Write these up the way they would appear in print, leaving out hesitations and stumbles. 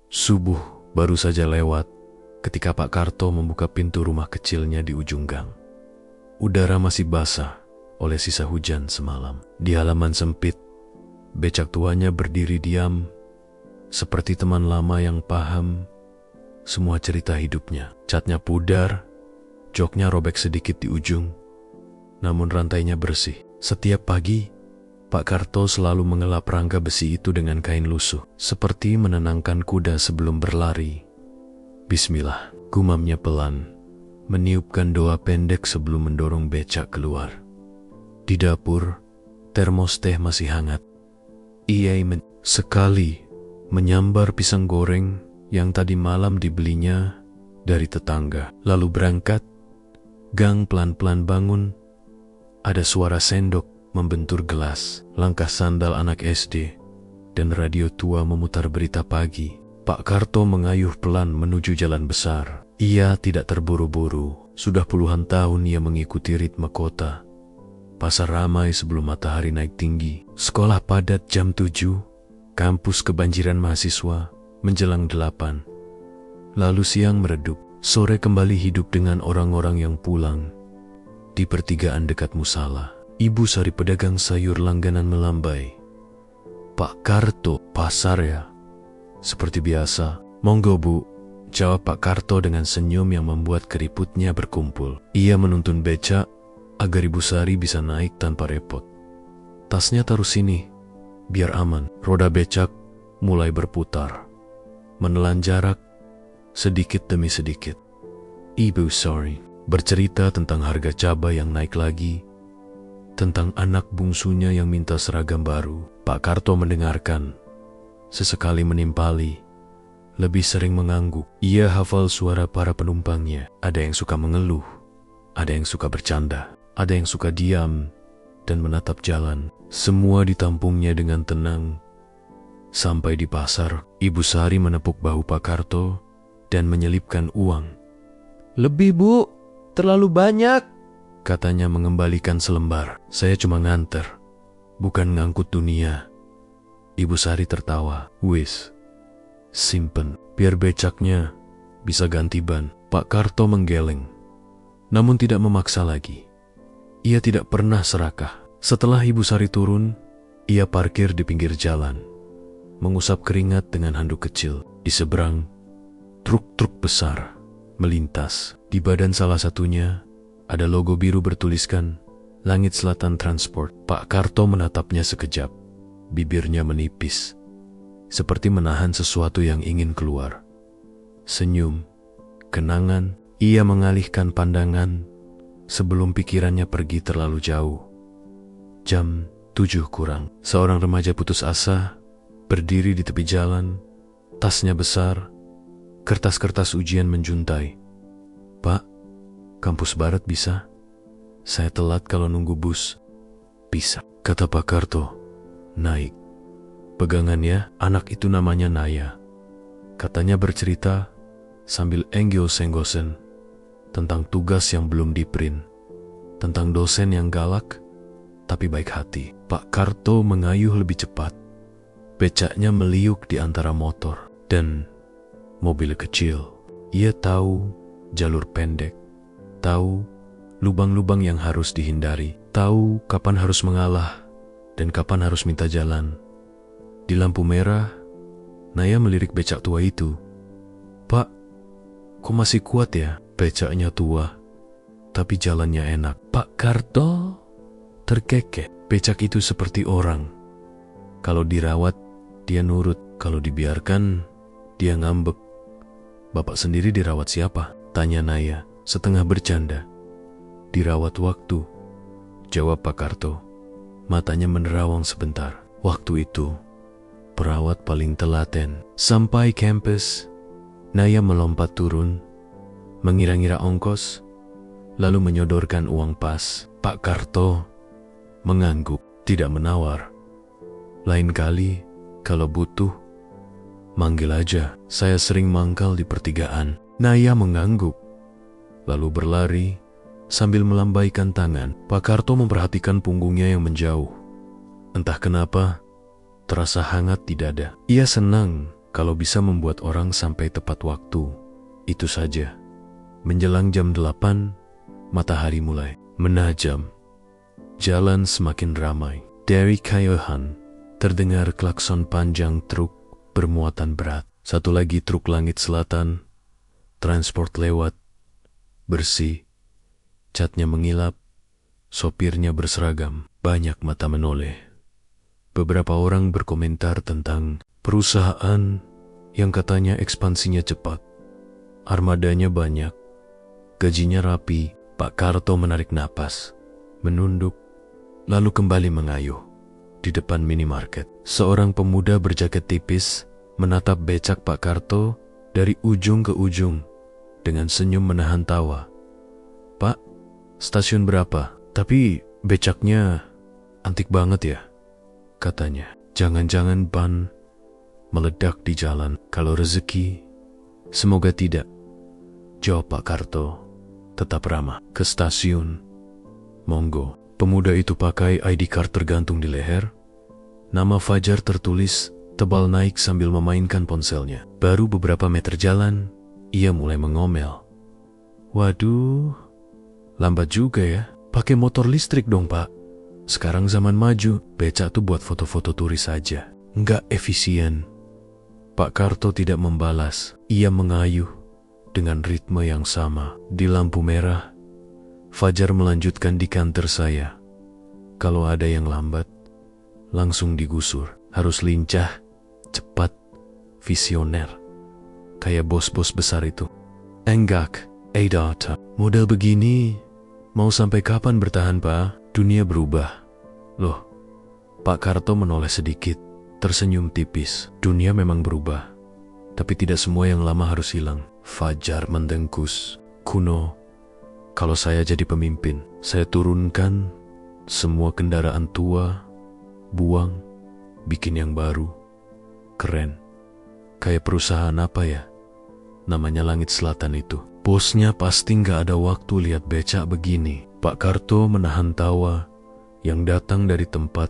Subuh baru saja lewat ketika Pak Karto membuka pintu rumah kecilnya di ujung gang. Udara masih basah oleh sisa hujan semalam. Di halaman sempit, becak tuanya berdiri diam, seperti teman lama yang paham semua cerita hidupnya. Catnya pudar, joknya robek sedikit di ujung, namun rantainya bersih. Setiap pagi, Pak Karto selalu mengelap rangka besi itu dengan kain lusuh, seperti menenangkan kuda sebelum berlari. Bismillah, gumamnya pelan, meniupkan doa pendek sebelum mendorong becak keluar. Di dapur, termos teh masih hangat. Ia sekali menyambar pisang goreng yang tadi malam dibelinya dari tetangga. Lalu berangkat, gang pelan-pelan bangun. Ada suara sendok membentur gelas, langkah sandal anak SD, dan radio tua memutar berita pagi. Pak Karto mengayuh pelan menuju jalan besar. Ia tidak terburu-buru. Sudah puluhan tahun ia mengikuti ritme kota. Pasar ramai sebelum matahari naik tinggi. Sekolah padat jam 7. Kampus kebanjiran mahasiswa menjelang 8. Lalu siang meredup. Sore kembali hidup dengan orang-orang yang pulang. Di pertigaan dekat musala, Ibu Sari pedagang sayur langganan melambai. Pak Karto, pasar ya? Seperti biasa. Monggo Bu, jawab Pak Karto dengan senyum yang membuat keriputnya berkumpul. Ia menuntun becak agar Ibu Sari bisa naik tanpa repot. Tasnya taruh sini, biar aman. Roda becak mulai berputar, menelan jarak sedikit demi sedikit. Ibu Sari bercerita tentang harga cabai yang naik lagi, tentang anak bungsunya yang minta seragam baru. Pak Karto mendengarkan, sesekali menimpali, lebih sering mengangguk. Ia hafal suara para penumpangnya. Ada yang suka mengeluh, ada yang suka bercanda, ada yang suka diam dan menatap jalan. Semua ditampungnya dengan tenang. Sampai di pasar, Ibu Sari menepuk bahu Pak Karto dan menyelipkan uang. Lebih Bu, terlalu banyak, katanya mengembalikan selembar. Saya cuma nganter, bukan ngangkut dunia. Ibu Sari tertawa. Wis, simpen, biar becaknya bisa ganti ban. Pak Karto menggeleng, namun tidak memaksa lagi. Ia tidak pernah serakah. Setelah Ibu Sari turun, ia parkir di pinggir jalan, mengusap keringat dengan handuk kecil. Di seberang, truk-truk besar melintas. Di badan salah satunya ada logo biru bertuliskan Langit Selatan Transport. Pak Karto menatapnya sekejap. Bibirnya menipis, seperti menahan sesuatu yang ingin keluar. Senyum, kenangan. Ia mengalihkan pandangan sebelum pikirannya pergi terlalu jauh. Jam 7 kurang. Seorang remaja putus asa berdiri di tepi jalan. Tasnya besar, kertas-kertas ujian menjuntai. Pak, kampus barat bisa? Saya telat kalau nunggu bus. Bisa, kata Pak Karto. Naik. Pegangannya, anak itu namanya Naya. Katanya bercerita sambil enggol-senggosen tentang tugas yang belum diprint, tentang dosen yang galak tapi baik hati. Pak Karto mengayuh lebih cepat. Becaknya meliuk di antara motor dan mobil kecil. Ia tahu jalur pendek, tahu lubang-lubang yang harus dihindari, tahu kapan harus mengalah dan kapan harus minta jalan. Di lampu merah, Naya melirik becak tua itu. Pak, kok masih kuat ya? Becaknya tua, tapi jalannya enak. Pak Karto terkekeh. Becak itu seperti orang. Kalau dirawat, dia nurut. Kalau dibiarkan, dia ngambek. Bapak sendiri dirawat siapa? Tanya Naya, setengah bercanda. Dirawat waktu, jawab Pak Karto. Matanya menerawang sebentar. Waktu itu, perawat paling telaten. Sampai kampus, Naya melompat turun, mengira-ngira ongkos, lalu menyodorkan uang pas. Pak Karto mengangguk, tidak menawar. Lain kali, kalau butuh, manggil aja. Saya sering mangkal di pertigaan. Naya mengangguk, lalu berlari sambil melambaikan tangan. Pak Karto memperhatikan punggungnya yang menjauh. Entah kenapa, terasa hangat di dada. Ia senang Kalau bisa membuat orang sampai tepat waktu, itu saja. Menjelang jam 8, matahari mulai menajam. Jalan semakin ramai. Dari kejauhan, terdengar klakson panjang truk bermuatan berat. Satu lagi truk langit selatan, transport lewat, bersih, catnya mengilap, sopirnya berseragam, banyak mata menoleh. Beberapa orang berkomentar tentang perusahaan yang katanya ekspansinya cepat. Armadanya banyak, gajinya rapi. Pak Karto menarik napas, menunduk, lalu kembali mengayuh. Di depan minimarket, seorang pemuda berjaket tipis menatap becak Pak Karto dari ujung ke ujung dengan senyum menahan tawa. "Pak, stasiun berapa? Tapi becaknya antik banget ya," katanya. "Jangan-jangan ban meledak di jalan. Kalau rezeki, semoga tidak," jawab Pak Karto, tetap ramah. "Ke stasiun, monggo." Pemuda itu pakai ID card tergantung di leher. Nama Fajar tertulis tebal naik sambil memainkan ponselnya. Baru beberapa meter jalan, ia mulai mengomel. "Waduh, lambat juga ya. Pakai motor listrik dong, Pak. Sekarang zaman maju, becak tuh buat foto-foto turis saja. Nggak efisien." Pak Karto tidak membalas. Ia mengayuh dengan ritme yang sama. Di lampu merah, Fajar melanjutkan di kantor saya. Kalau ada yang lambat, langsung digusur. Harus lincah, cepat, visioner. Kayak bos-bos besar itu. "Enggak, data. Model begini, mau sampai kapan bertahan, Pak? Dunia berubah." "Loh," Pak Karto menoleh sedikit, tersenyum tipis. "Dunia memang berubah, tapi tidak semua yang lama harus hilang." Fajar mendengkus. "Kuno, kalau saya jadi pemimpin, saya turunkan semua kendaraan tua, buang, bikin yang baru, keren. Kayak perusahaan apa ya? Namanya Langit Selatan itu. Bosnya pasti nggak ada waktu lihat becak begini." Pak Karto menahan tawa yang datang dari tempat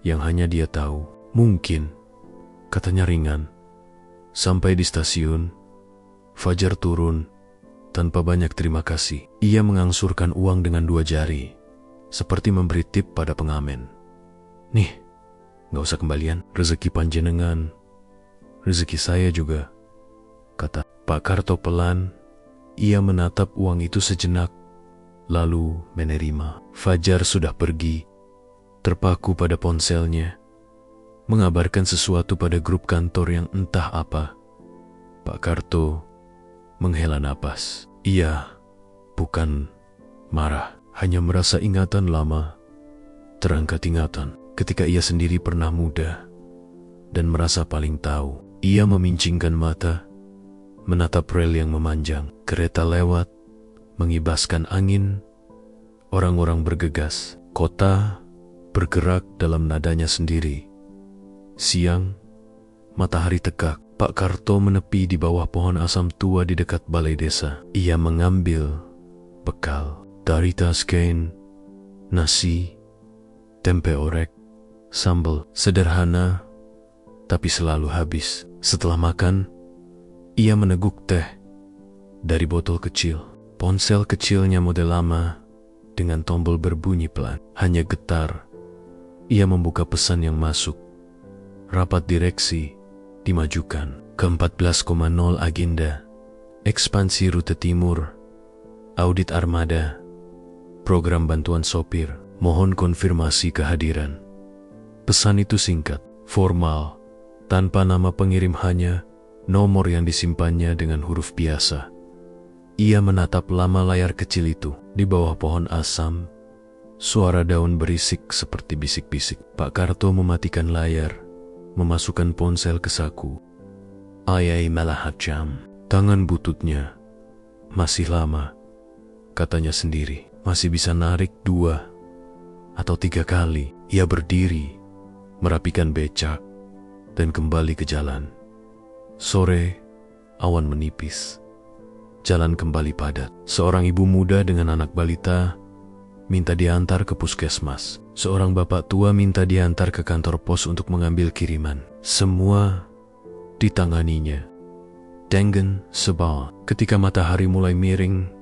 yang hanya dia tahu. "Mungkin," katanya ringan. Sampai di stasiun, Fajar turun tanpa banyak terima kasih. Ia mengangsurkan uang dengan 2 jari, seperti memberi tip pada pengamen. "Nih, gak usah kembalian. Rezeki panjenengan, rezeki saya juga," kata Pak Karto pelan. Ia menatap uang itu sejenak, lalu menerima. Fajar sudah pergi, terpaku pada ponselnya, mengabarkan sesuatu pada grup kantor yang entah apa. Pak Karto menghela napas. Ia bukan marah, hanya merasa ingatan lama terangkat ingatan ketika ia sendiri pernah muda dan merasa paling tahu. Ia memincingkan mata, menatap rel yang memanjang. Kereta lewat, mengibaskan angin. Orang-orang bergegas. Kota bergerak dalam nadanya sendiri. Siang, matahari tegak. Pak Karto menepi di bawah pohon asam tua di dekat balai desa. Ia mengambil bekal dari tas kain, nasi, tempe orek, sambal. Sederhana, tapi selalu habis. Setelah makan, ia meneguk teh dari botol kecil. Ponsel kecilnya model lama dengan tombol berbunyi pelan. Hanya getar, ia membuka pesan yang masuk. Rapat direksi dimajukan. Ke-14,0 agenda. Ekspansi rute timur. Audit armada. Program bantuan sopir. Mohon konfirmasi kehadiran. Pesan itu singkat, formal, tanpa nama pengirim, hanya nomor yang disimpannya dengan huruf biasa. Ia menatap lama layar kecil itu. Di bawah pohon asam, suara daun berisik seperti bisik-bisik. Pak Karto mematikan layar, memasukkan ponsel ke saku. Ayai malahat jam. Tangan bututnya masih lama, katanya sendiri. Masih bisa narik 2 atau 3 kali. Ia berdiri, merapikan becak, dan kembali ke jalan. Sore, awan menipis. Jalan kembali padat. Seorang ibu muda dengan anak balita minta diantar ke puskesmas. Seorang bapak tua minta diantar ke kantor pos untuk mengambil kiriman. Semua ditanganinya. Dengan sabar. Ketika matahari mulai miring,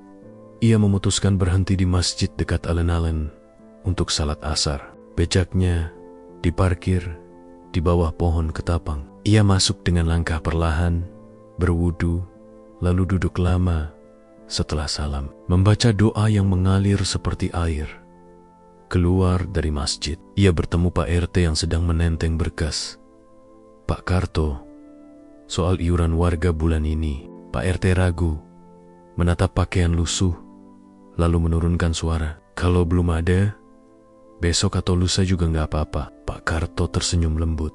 ia memutuskan berhenti di masjid dekat alun-alun untuk salat asar. Becaknya diparkir di bawah pohon ketapang. Ia masuk dengan langkah perlahan, berwudu, lalu duduk lama setelah salam, membaca doa yang mengalir seperti air. Keluar dari masjid, ia bertemu Pak RT yang sedang menenteng berkas. "Pak Karto, soal iuran warga bulan ini." Pak RT ragu, menatap pakaian lusuh, lalu menurunkan suara. "Kalau belum ada, besok atau lusa juga nggak apa-apa." Pak Karto tersenyum lembut.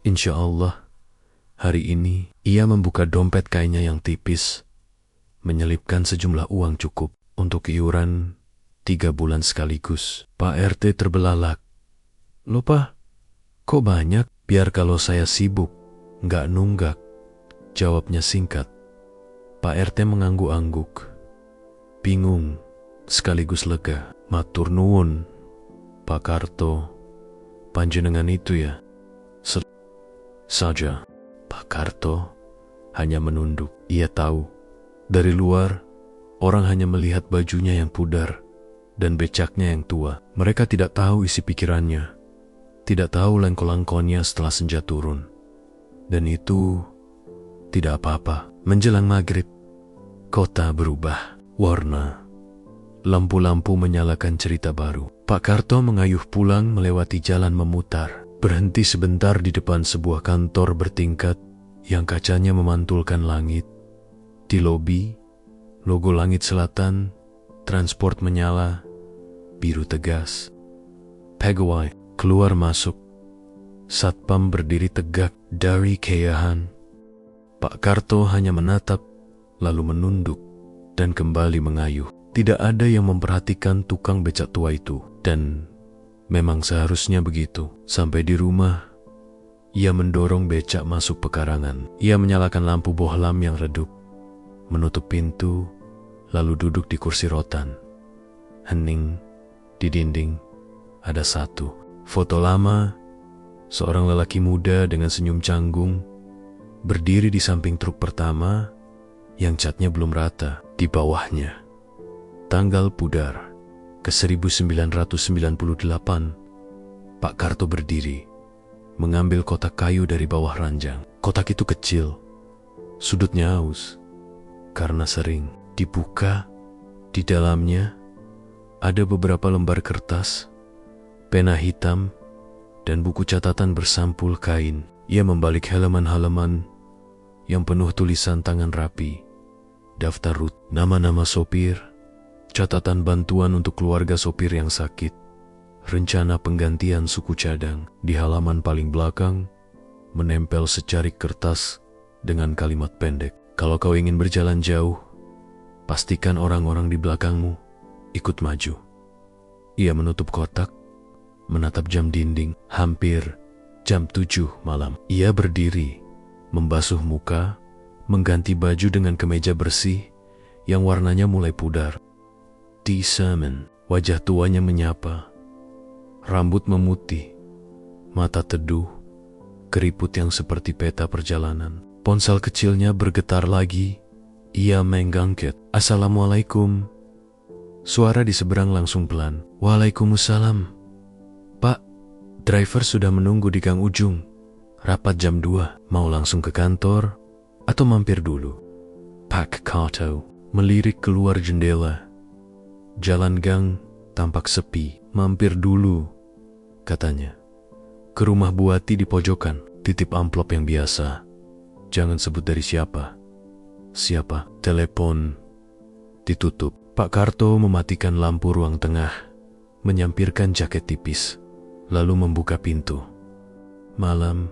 "Insya Allah, hari ini." Ia membuka dompet kainnya yang tipis, menyelipkan sejumlah uang cukup untuk iuran 3 bulan sekaligus. Pak RT terbelalak. "Loh Pak, kok banyak?" "Biar kalau saya sibuk, nggak nunggak," jawabnya singkat. Pak RT mengangguk-angguk, bingung sekaligus lega. "Matur nuwun, Pak Karto, panjenengan itu ya?" Saja. Pak Karto hanya menunduk. Ia tahu, dari luar, orang hanya melihat bajunya yang pudar dan becaknya yang tua. Mereka tidak tahu isi pikirannya, tidak tahu lengkol-lengkolnya setelah senja turun. Dan itu tidak apa-apa. Menjelang maghrib, kota berubah warna. Lampu-lampu menyalakan cerita baru. Pak Karto mengayuh pulang melewati jalan memutar. Berhenti sebentar di depan sebuah kantor bertingkat yang kacanya memantulkan langit. Di lobi, logo Langit Selatan, transport menyala, biru tegas. Pegawai keluar masuk. Satpam berdiri tegak dari keyahan. Pak Karto hanya menatap, lalu menunduk, dan kembali mengayuh. Tidak ada yang memperhatikan tukang becak tua itu, dan memang seharusnya begitu. Sampai di rumah, ia mendorong becak masuk pekarangan. Ia menyalakan lampu bohlam yang redup, menutup pintu, lalu duduk di kursi rotan. Hening, di dinding, ada satu foto lama, seorang lelaki muda dengan senyum canggung, berdiri di samping truk pertama, yang catnya belum rata. Di bawahnya, tanggal pudar, ke 1998, Pak Karto berdiri, mengambil kotak kayu dari bawah ranjang. Kotak itu kecil, sudutnya aus, karena sering dibuka. Di dalamnya ada beberapa lembar kertas, pena hitam, dan buku catatan bersampul kain. Ia membalik halaman-halaman yang penuh tulisan tangan rapi, daftar rut, nama-nama sopir, catatan bantuan untuk keluarga sopir yang sakit, rencana penggantian suku cadang. Di halaman paling belakang, menempel secarik kertas dengan kalimat pendek. "Kalau kau ingin berjalan jauh, pastikan orang-orang di belakangmu ikut maju." Ia menutup kotak, menatap jam dinding. Hampir jam 7 malam. Ia berdiri, membasuh muka, mengganti baju dengan kemeja bersih yang warnanya mulai pudar. Di sermon, wajah tuanya menyapa. Rambut memutih, mata teduh, keriput yang seperti peta perjalanan. Ponsel kecilnya bergetar lagi. Ia menggangket. "Assalamualaikum." Suara di seberang langsung pelan. "Waalaikumsalam. Pak, driver sudah menunggu di Gang Ujung. Rapat jam 2. Mau langsung ke kantor atau mampir dulu?" Pak Karto melirik keluar jendela. Jalan gang tampak sepi. "Mampir dulu," katanya. "Ke rumah Bu Ati di pojokan. Titip amplop yang biasa. Jangan sebut dari siapa." "Siapa?" Telepon ditutup. Pak Karto mematikan lampu ruang tengah, menyampirkan jaket tipis, lalu membuka pintu. Malam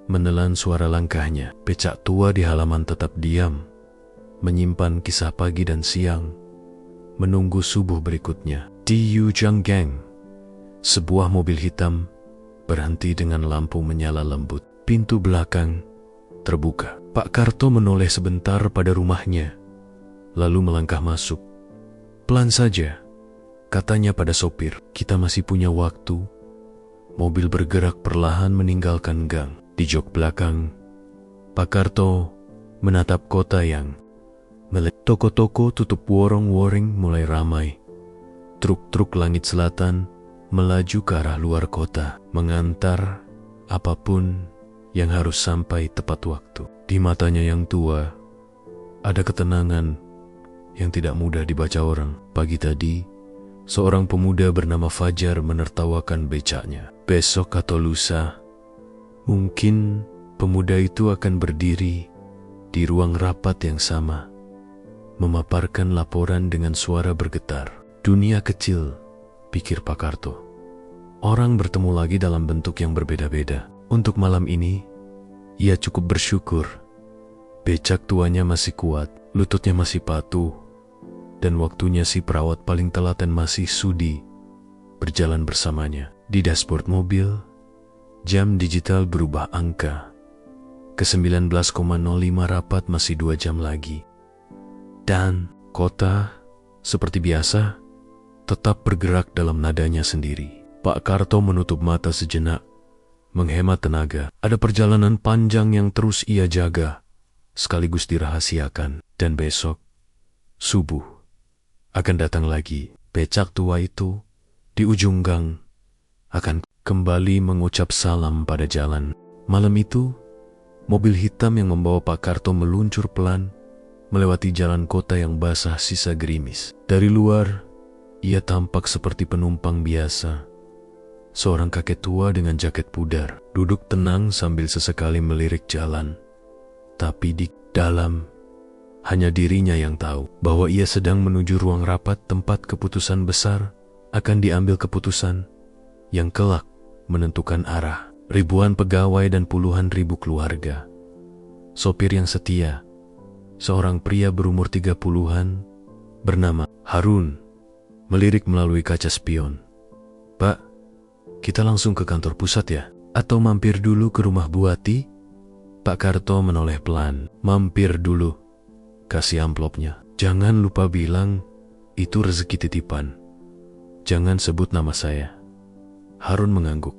menelan suara langkahnya. Becak tua di halaman tetap diam, menyimpan kisah pagi dan siang, menunggu subuh berikutnya. Di Yujang Gang, sebuah mobil hitam berhenti dengan lampu menyala lembut. Pintu belakang terbuka. Pak Karto menoleh sebentar pada rumahnya, lalu melangkah masuk. "Pelan saja," katanya pada sopir. "Kita masih punya waktu." Mobil bergerak perlahan meninggalkan gang. Di jok belakang, Pak Karto menatap kota yang toko-toko tutup worong-woring mulai ramai. Truk-truk langit selatan melaju ke arah luar kota, mengantar apapun yang harus sampai tepat waktu. Di matanya yang tua, ada ketenangan yang tidak mudah dibaca orang. Pagi tadi, seorang pemuda bernama Fajar menertawakan becaknya. Besok atau lusa, mungkin pemuda itu akan berdiri di ruang rapat yang sama, memaparkan laporan dengan suara bergetar. Dunia kecil, pikir Pak Karto. Orang bertemu lagi dalam bentuk yang berbeda-beda. Untuk malam ini, ia cukup bersyukur. Becak tuanya masih kuat, lututnya masih patuh, dan waktunya si perawat paling telaten masih sudi berjalan bersamanya. Di dashboard mobil, jam digital berubah angka. Ke 19,05 rapat masih 2 jam lagi. Dan kota, seperti biasa, tetap bergerak dalam nadanya sendiri. Pak Karto menutup mata sejenak, menghemat tenaga. Ada perjalanan panjang yang terus ia jaga, sekaligus dirahasiakan. Dan besok, subuh, akan datang lagi. Becak tua itu, di ujung gang, akan kembali mengucap salam pada jalan. Malam itu, mobil hitam yang membawa Pak Karto meluncur pelan, melewati jalan kota yang basah sisa gerimis. Dari luar, ia tampak seperti penumpang biasa. Seorang kakek tua dengan jaket pudar, duduk tenang sambil sesekali melirik jalan. Tapi di dalam, hanya dirinya yang tahu bahwa ia sedang menuju ruang rapat tempat keputusan besar akan diambil, keputusan yang kelak menentukan arah ribuan pegawai dan puluhan ribu keluarga. Sopir yang setia, seorang pria berumur 30-an bernama Harun, melirik melalui kaca spion. "Pak, kita langsung ke kantor pusat ya? Atau mampir dulu ke rumah Bu Ati?" Pak Karto menoleh pelan. "Mampir dulu. Kasih amplopnya. Jangan lupa bilang itu rezeki titipan. Jangan sebut nama saya." Harun mengangguk.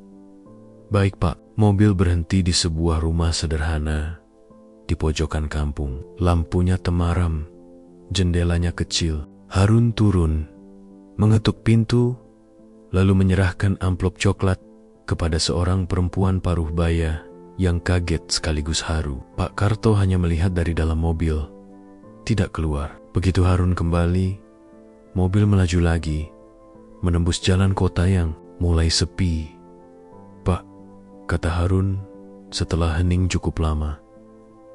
"Baik Pak." Mobil berhenti di sebuah rumah sederhana di pojokan kampung. Lampunya temaram, jendelanya kecil. Harun turun, mengetuk pintu, lalu menyerahkan amplop coklat kepada seorang perempuan paruh baya yang kaget sekaligus haru. Pak Karto hanya melihat dari dalam mobil, tidak keluar. Begitu Harun kembali, mobil melaju lagi, menembus jalan kota yang mulai sepi. "Pak," kata Harun setelah hening cukup lama,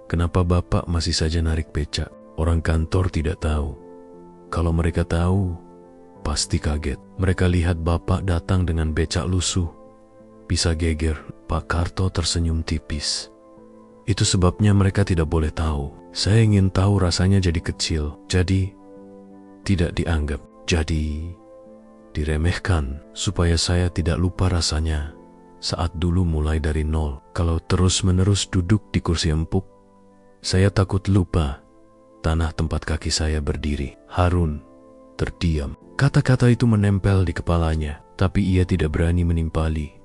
"kenapa Bapak masih saja narik becak?" Orang kantor tidak tahu. Kalau mereka tahu, pasti kaget. Mereka lihat Bapak datang dengan becak lusuh, bisa geger. Pak Karto tersenyum tipis. "Itu sebabnya mereka tidak boleh tahu. Saya ingin tahu rasanya jadi kecil, jadi tidak dianggap, jadi diremehkan, supaya saya tidak lupa rasanya saat dulu mulai dari nol. Kalau terus-menerus duduk di kursi empuk, saya takut lupa tanah tempat kaki saya berdiri." Harun terdiam. Kata-kata itu menempel di kepalanya, tapi ia tidak berani menimpali.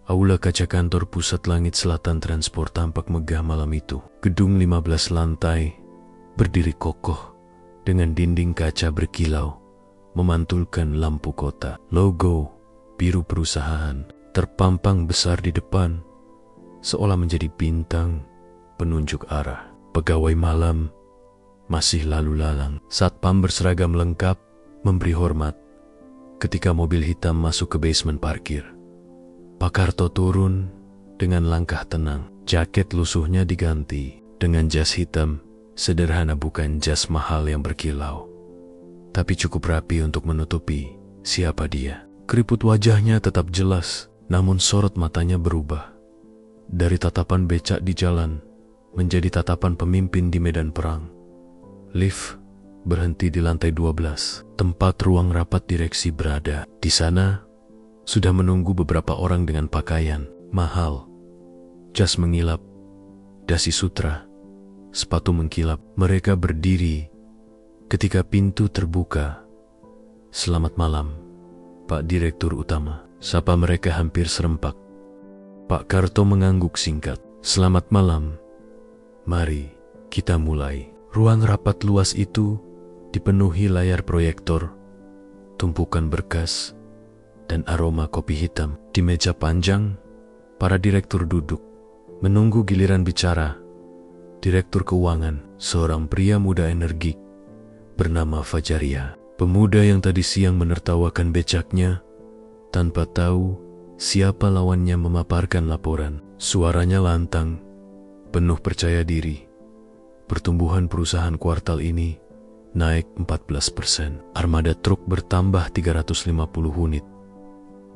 Aula kaca kantor pusat langit selatan transport tampak megah malam itu. Gedung 15 lantai, berdiri kokoh, dengan dinding kaca berkilau, memantulkan lampu kota. Logo biru perusahaan terpampang besar di depan, seolah menjadi bintang penunjuk arah. Pegawai malam masih lalu lalang. Satpam berseragam lengkap memberi hormat ketika mobil hitam masuk ke basement parkir. Pak Karto turun dengan langkah tenang. Jaket lusuhnya diganti dengan jas hitam sederhana, bukan jas mahal yang berkilau, tapi cukup rapi untuk menutupi siapa dia. Keriput wajahnya tetap jelas, namun sorot matanya berubah. Dari tatapan becak di jalan menjadi tatapan pemimpin di medan perang. Lift berhenti di lantai 12, tempat ruang rapat direksi berada. Di sana sudah menunggu beberapa orang dengan pakaian mahal, jas mengilap, dasi sutra, sepatu mengkilap. Mereka berdiri ketika pintu terbuka. "Selamat malam, Pak Direktur Utama," sapa mereka hampir serempak. Pak Karto mengangguk singkat. "Selamat malam, Mari kita mulai. Ruang rapat luas itu dipenuhi layar proyektor, tumpukan berkas, dan aroma kopi hitam. Di meja panjang, para direktur duduk, menunggu giliran bicara. Direktur keuangan, seorang pria muda energik, bernama Fajaria. Pemuda yang tadi siang menertawakan becaknya, tanpa tahu siapa lawannya memaparkan laporan. Suaranya lantang, penuh percaya diri. Pertumbuhan perusahaan kuartal ini naik 14%. Armada truk bertambah 350 unit.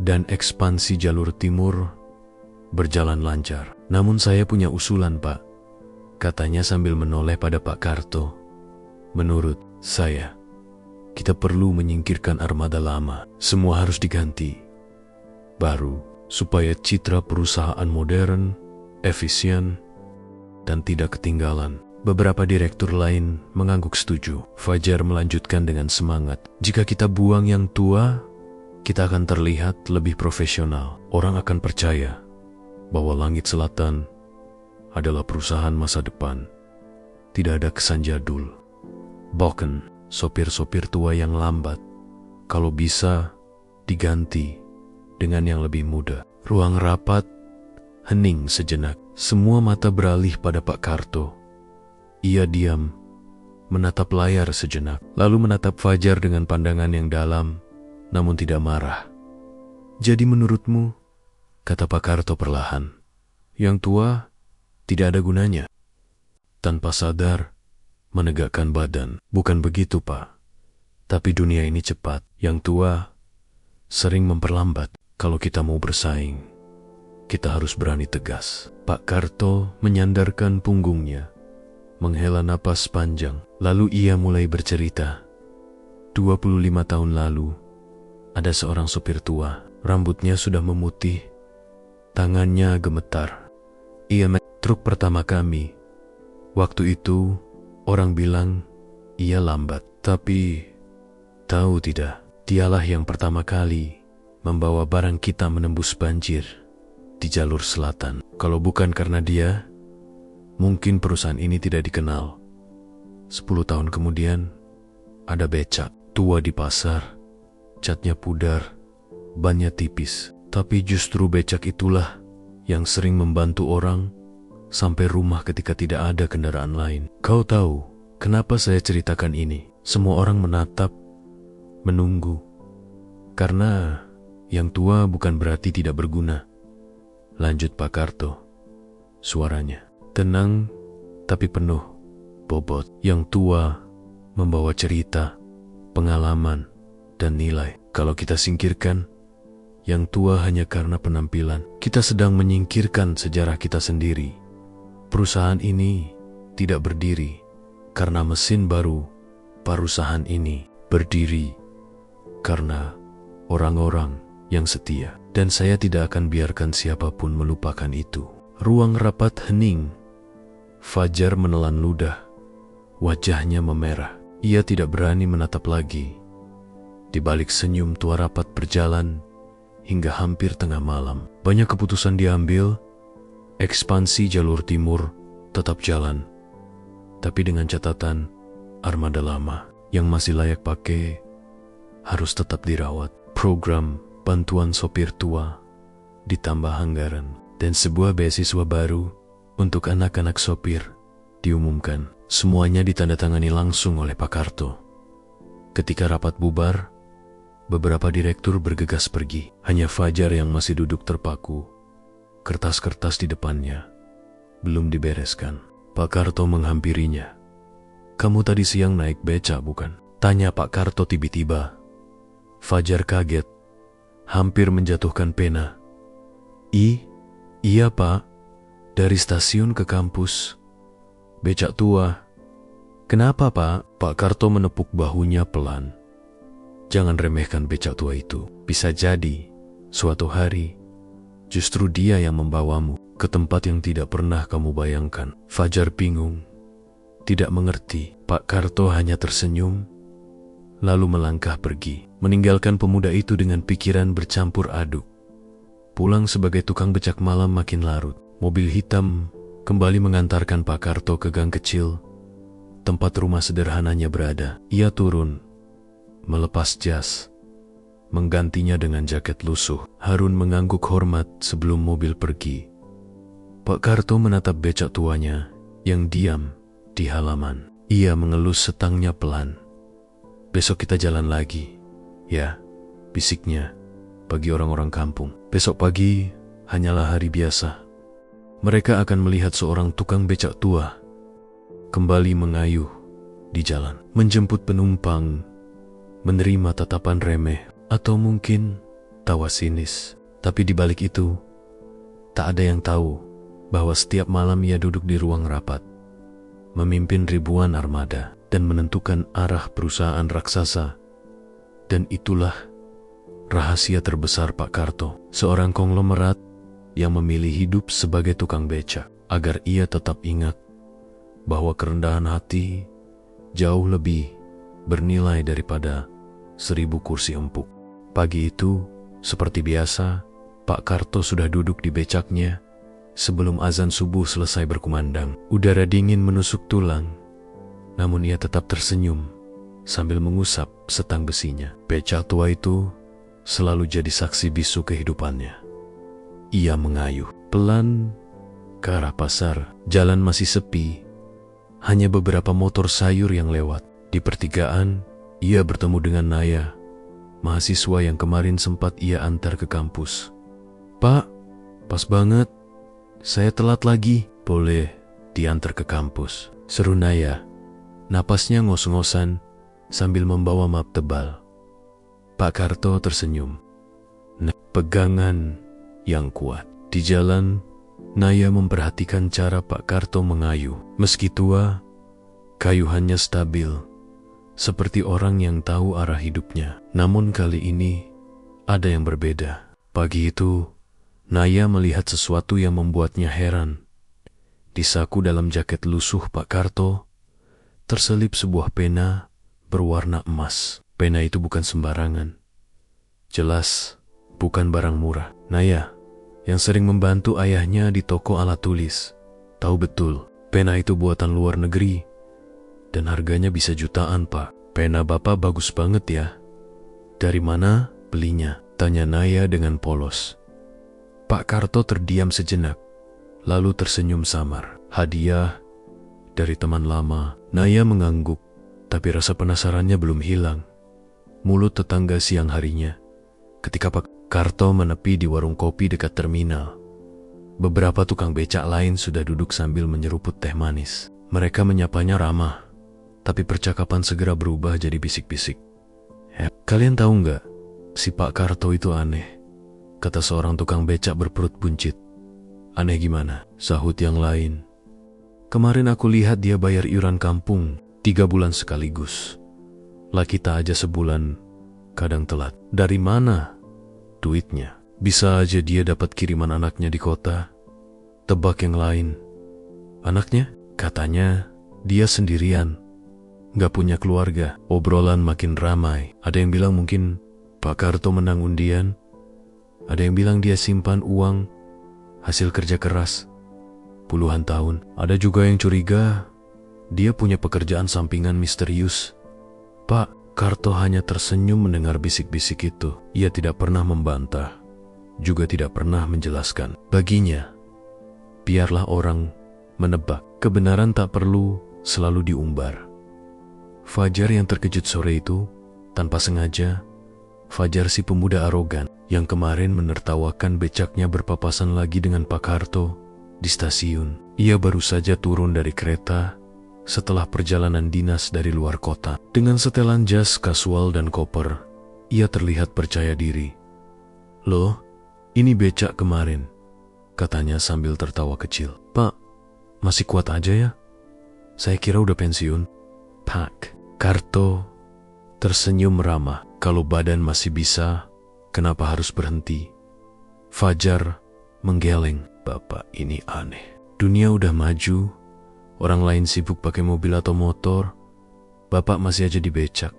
Dan ekspansi jalur timur berjalan lancar. Namun saya punya usulan, Pak, katanya sambil menoleh pada Pak Karto. Menurut saya, kita perlu menyingkirkan armada lama. Semua harus diganti. Baru, supaya citra perusahaan modern, efisien, dan tidak ketinggalan. Beberapa direktur lain mengangguk setuju. Fajar melanjutkan dengan semangat. Jika kita buang yang tua, kita akan terlihat lebih profesional. Orang akan percaya bahwa Langit Selatan adalah perusahaan masa depan. Tidak ada kesan jadul. Bahkan sopir-sopir tua yang lambat, kalau bisa diganti dengan yang lebih muda. Ruang rapat hening sejenak. Semua mata beralih pada Pak Karto. Ia diam, menatap layar sejenak, lalu menatap Fajar dengan pandangan yang dalam, namun tidak marah. Jadi menurutmu, kata Pak Karto perlahan, yang tua tidak ada gunanya. Tanpa sadar, menegakkan badan. Bukan begitu, Pak. Tapi dunia ini cepat. Yang tua sering memperlambat. Kalau kita mau bersaing, kita harus berani tegas. Pak Karto menyandarkan punggungnya, menghela napas panjang. Lalu ia mulai bercerita. 25 tahun lalu, ada seorang sopir tua. Rambutnya sudah memutih, tangannya gemetar. Ia truk pertama kami. Waktu itu, orang bilang ia lambat. Tapi, tahu tidak, dialah yang pertama kali membawa barang kita menembus banjir di jalur selatan. Kalau bukan karena dia, mungkin perusahaan ini tidak dikenal. 10 tahun kemudian, ada becak tua di pasar, catnya pudar, bannya tipis. Tapi justru becak itulah yang sering membantu orang sampai rumah ketika tidak ada kendaraan lain. Kau tahu kenapa saya ceritakan ini? Semua orang menatap, menunggu. Karena yang tua bukan berarti tidak berguna. Lanjut Pak Karto. Suaranya tenang tapi penuh bobot. Yang tua membawa cerita, pengalaman, dan nilai. Kalau kita singkirkan yang tua hanya karena penampilan, kita sedang menyingkirkan sejarah kita sendiri. Perusahaan ini tidak berdiri karena mesin baru. Perusahaan ini berdiri karena orang-orang yang setia. Dan saya tidak akan biarkan siapapun melupakan itu. Ruang rapat hening. Fajar menelan ludah. Wajahnya memerah. Ia tidak berani menatap lagi. Di balik senyum tua rapat berjalan hingga hampir tengah malam. Banyak keputusan diambil. Ekspansi jalur timur tetap jalan. Tapi dengan catatan, armada lama yang masih layak pakai harus tetap dirawat. Program bantuan sopir tua ditambah anggaran, dan sebuah beasiswa baru untuk anak-anak sopir diumumkan. Semuanya ditandatangani langsung oleh Pak Karto. Ketika rapat bubar, beberapa direktur bergegas pergi. Hanya Fajar yang masih duduk terpaku. Kertas-kertas di depannya belum dibereskan. Pak Karto menghampirinya. Kamu tadi siang naik beca, bukan? Tanya Pak Karto tiba-tiba. Fajar kaget, hampir menjatuhkan pena. Iya Pak, dari stasiun ke kampus. Becak tua. Kenapa Pak? Pak Karto menepuk bahunya pelan. Jangan remehkan becak tua itu. Bisa jadi, suatu hari, justru dia yang membawamu ke tempat yang tidak pernah kamu bayangkan. Fajar bingung, tidak mengerti. Pak Karto hanya tersenyum, lalu melangkah pergi, meninggalkan pemuda itu dengan pikiran bercampur aduk. Pulang sebagai tukang becak malam makin larut. Mobil hitam kembali mengantarkan Pak Karto ke gang kecil, tempat rumah sederhananya berada. Ia turun, melepas jas, menggantinya dengan jaket lusuh. Harun mengangguk hormat sebelum mobil pergi. Pak Karto menatap becak tuanya yang diam di halaman. Ia mengelus setangnya pelan. "Besok kita jalan lagi, ya," bisiknya bagi orang-orang kampung. Besok pagi hanyalah hari biasa. Mereka akan melihat seorang tukang becak tua kembali mengayuh di jalan, menjemput penumpang, menerima tatapan remeh, atau mungkin tawa sinis. Tapi di balik itu, tak ada yang tahu bahwa setiap malam ia duduk di ruang rapat, memimpin ribuan armada, dan menentukan arah perusahaan raksasa. Dan itulah rahasia terbesar Pak Karto, seorang konglomerat yang memilih hidup sebagai tukang becak, agar ia tetap ingat bahwa kerendahan hati jauh lebih bernilai daripada 1000 kursi empuk. Pagi itu, seperti biasa, Pak Karto sudah duduk di becaknya sebelum azan subuh selesai berkumandang. Udara dingin menusuk tulang, namun ia tetap tersenyum sambil mengusap setang besinya. Becak tua itu selalu jadi saksi bisu kehidupannya. Ia mengayuh pelan ke arah pasar. Jalan masih sepi, hanya beberapa motor sayur yang lewat. Di pertigaan, ia bertemu dengan Naya, mahasiswa yang kemarin sempat ia antar ke kampus. "Pak, pas banget, saya telat lagi. Boleh diantar ke kampus?" seru Naya. Napasnya ngos-ngosan sambil membawa map tebal. Pak Karto tersenyum. Pegangan yang kuat. Di jalan, Naya memperhatikan cara Pak Karto mengayuh. Meski tua, kayuhannya stabil, seperti orang yang tahu arah hidupnya. Namun kali ini, ada yang berbeda. Pagi itu, Naya melihat sesuatu yang membuatnya heran. Di saku dalam jaket lusuh Pak Karto, terselip sebuah pena berwarna emas. Pena itu bukan sembarangan. Jelas, bukan barang murah. Naya, yang sering membantu ayahnya di toko alat tulis, tahu betul pena itu buatan luar negeri dan harganya bisa jutaan, Pak. "Pena Bapak bagus banget ya. Dari mana belinya?" tanya Naya dengan polos. Pak Karto terdiam sejenak, lalu tersenyum samar. "Hadiah dari teman lama." Naya mengangguk, tapi rasa penasarannya belum hilang. Mulut tetangga siang harinya, ketika Pak Karto menepi di warung kopi dekat terminal. Beberapa tukang becak lain sudah duduk sambil menyeruput teh manis. Mereka menyapanya ramah, tapi percakapan segera berubah jadi bisik-bisik. "Kalian tahu nggak, si Pak Karto itu aneh," kata seorang tukang becak berperut buncit. "Aneh gimana?" sahut yang lain. "Kemarin aku lihat dia bayar iuran kampung 3 bulan sekaligus. Lah kita aja sebulan, kadang telat. Dari mana duitnya? Bisa aja dia dapat kiriman anaknya di kota." Tebak yang lain. "Anaknya?" Katanya dia sendirian, gak punya keluarga. Obrolan makin ramai. Ada yang bilang mungkin Pak Karto menang undian. Ada yang bilang dia simpan uang hasil kerja keras puluhan tahun. Ada juga yang curiga dia punya pekerjaan sampingan misterius. Pak Karto hanya tersenyum mendengar bisik-bisik itu. Ia tidak pernah membantah, juga tidak pernah menjelaskan. Baginya, biarlah orang menebak. Kebenaran tak perlu selalu diumbar. Fajar yang terkejut sore itu, tanpa sengaja, Fajar si pemuda arogan yang kemarin menertawakan becaknya berpapasan lagi dengan Pak Karto di stasiun. Ia baru saja turun dari kereta setelah perjalanan dinas dari luar kota. Dengan setelan jas kasual dan koper, ia terlihat percaya diri. "Loh, ini becak kemarin," katanya sambil tertawa kecil. "Pak, masih kuat aja ya? Saya kira udah pensiun." Pak Karto tersenyum ramah. "Kalau badan masih bisa, kenapa harus berhenti?" Fajar menggeleng. "Bapak ini aneh. Dunia udah maju, orang lain sibuk pakai mobil atau motor, Bapak masih aja di becak."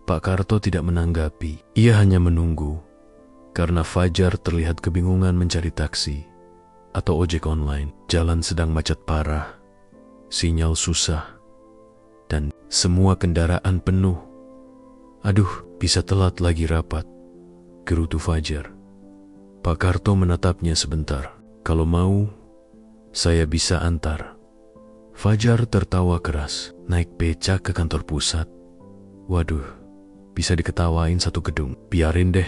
Pak Karto tidak menanggapi. Ia hanya menunggu, karena Fajar terlihat kebingungan mencari taksi. atau ojek online. Jalan sedang macet parah, sinyal susah, dan semua kendaraan penuh. Aduh, bisa telat lagi rapat, gerutu Fajar. Pak Karto menatapnya sebentar. Kalau mau, saya bisa antar. Fajar tertawa keras. Naik becak ke kantor pusat? Waduh, bisa diketawain satu gedung. Biarin deh,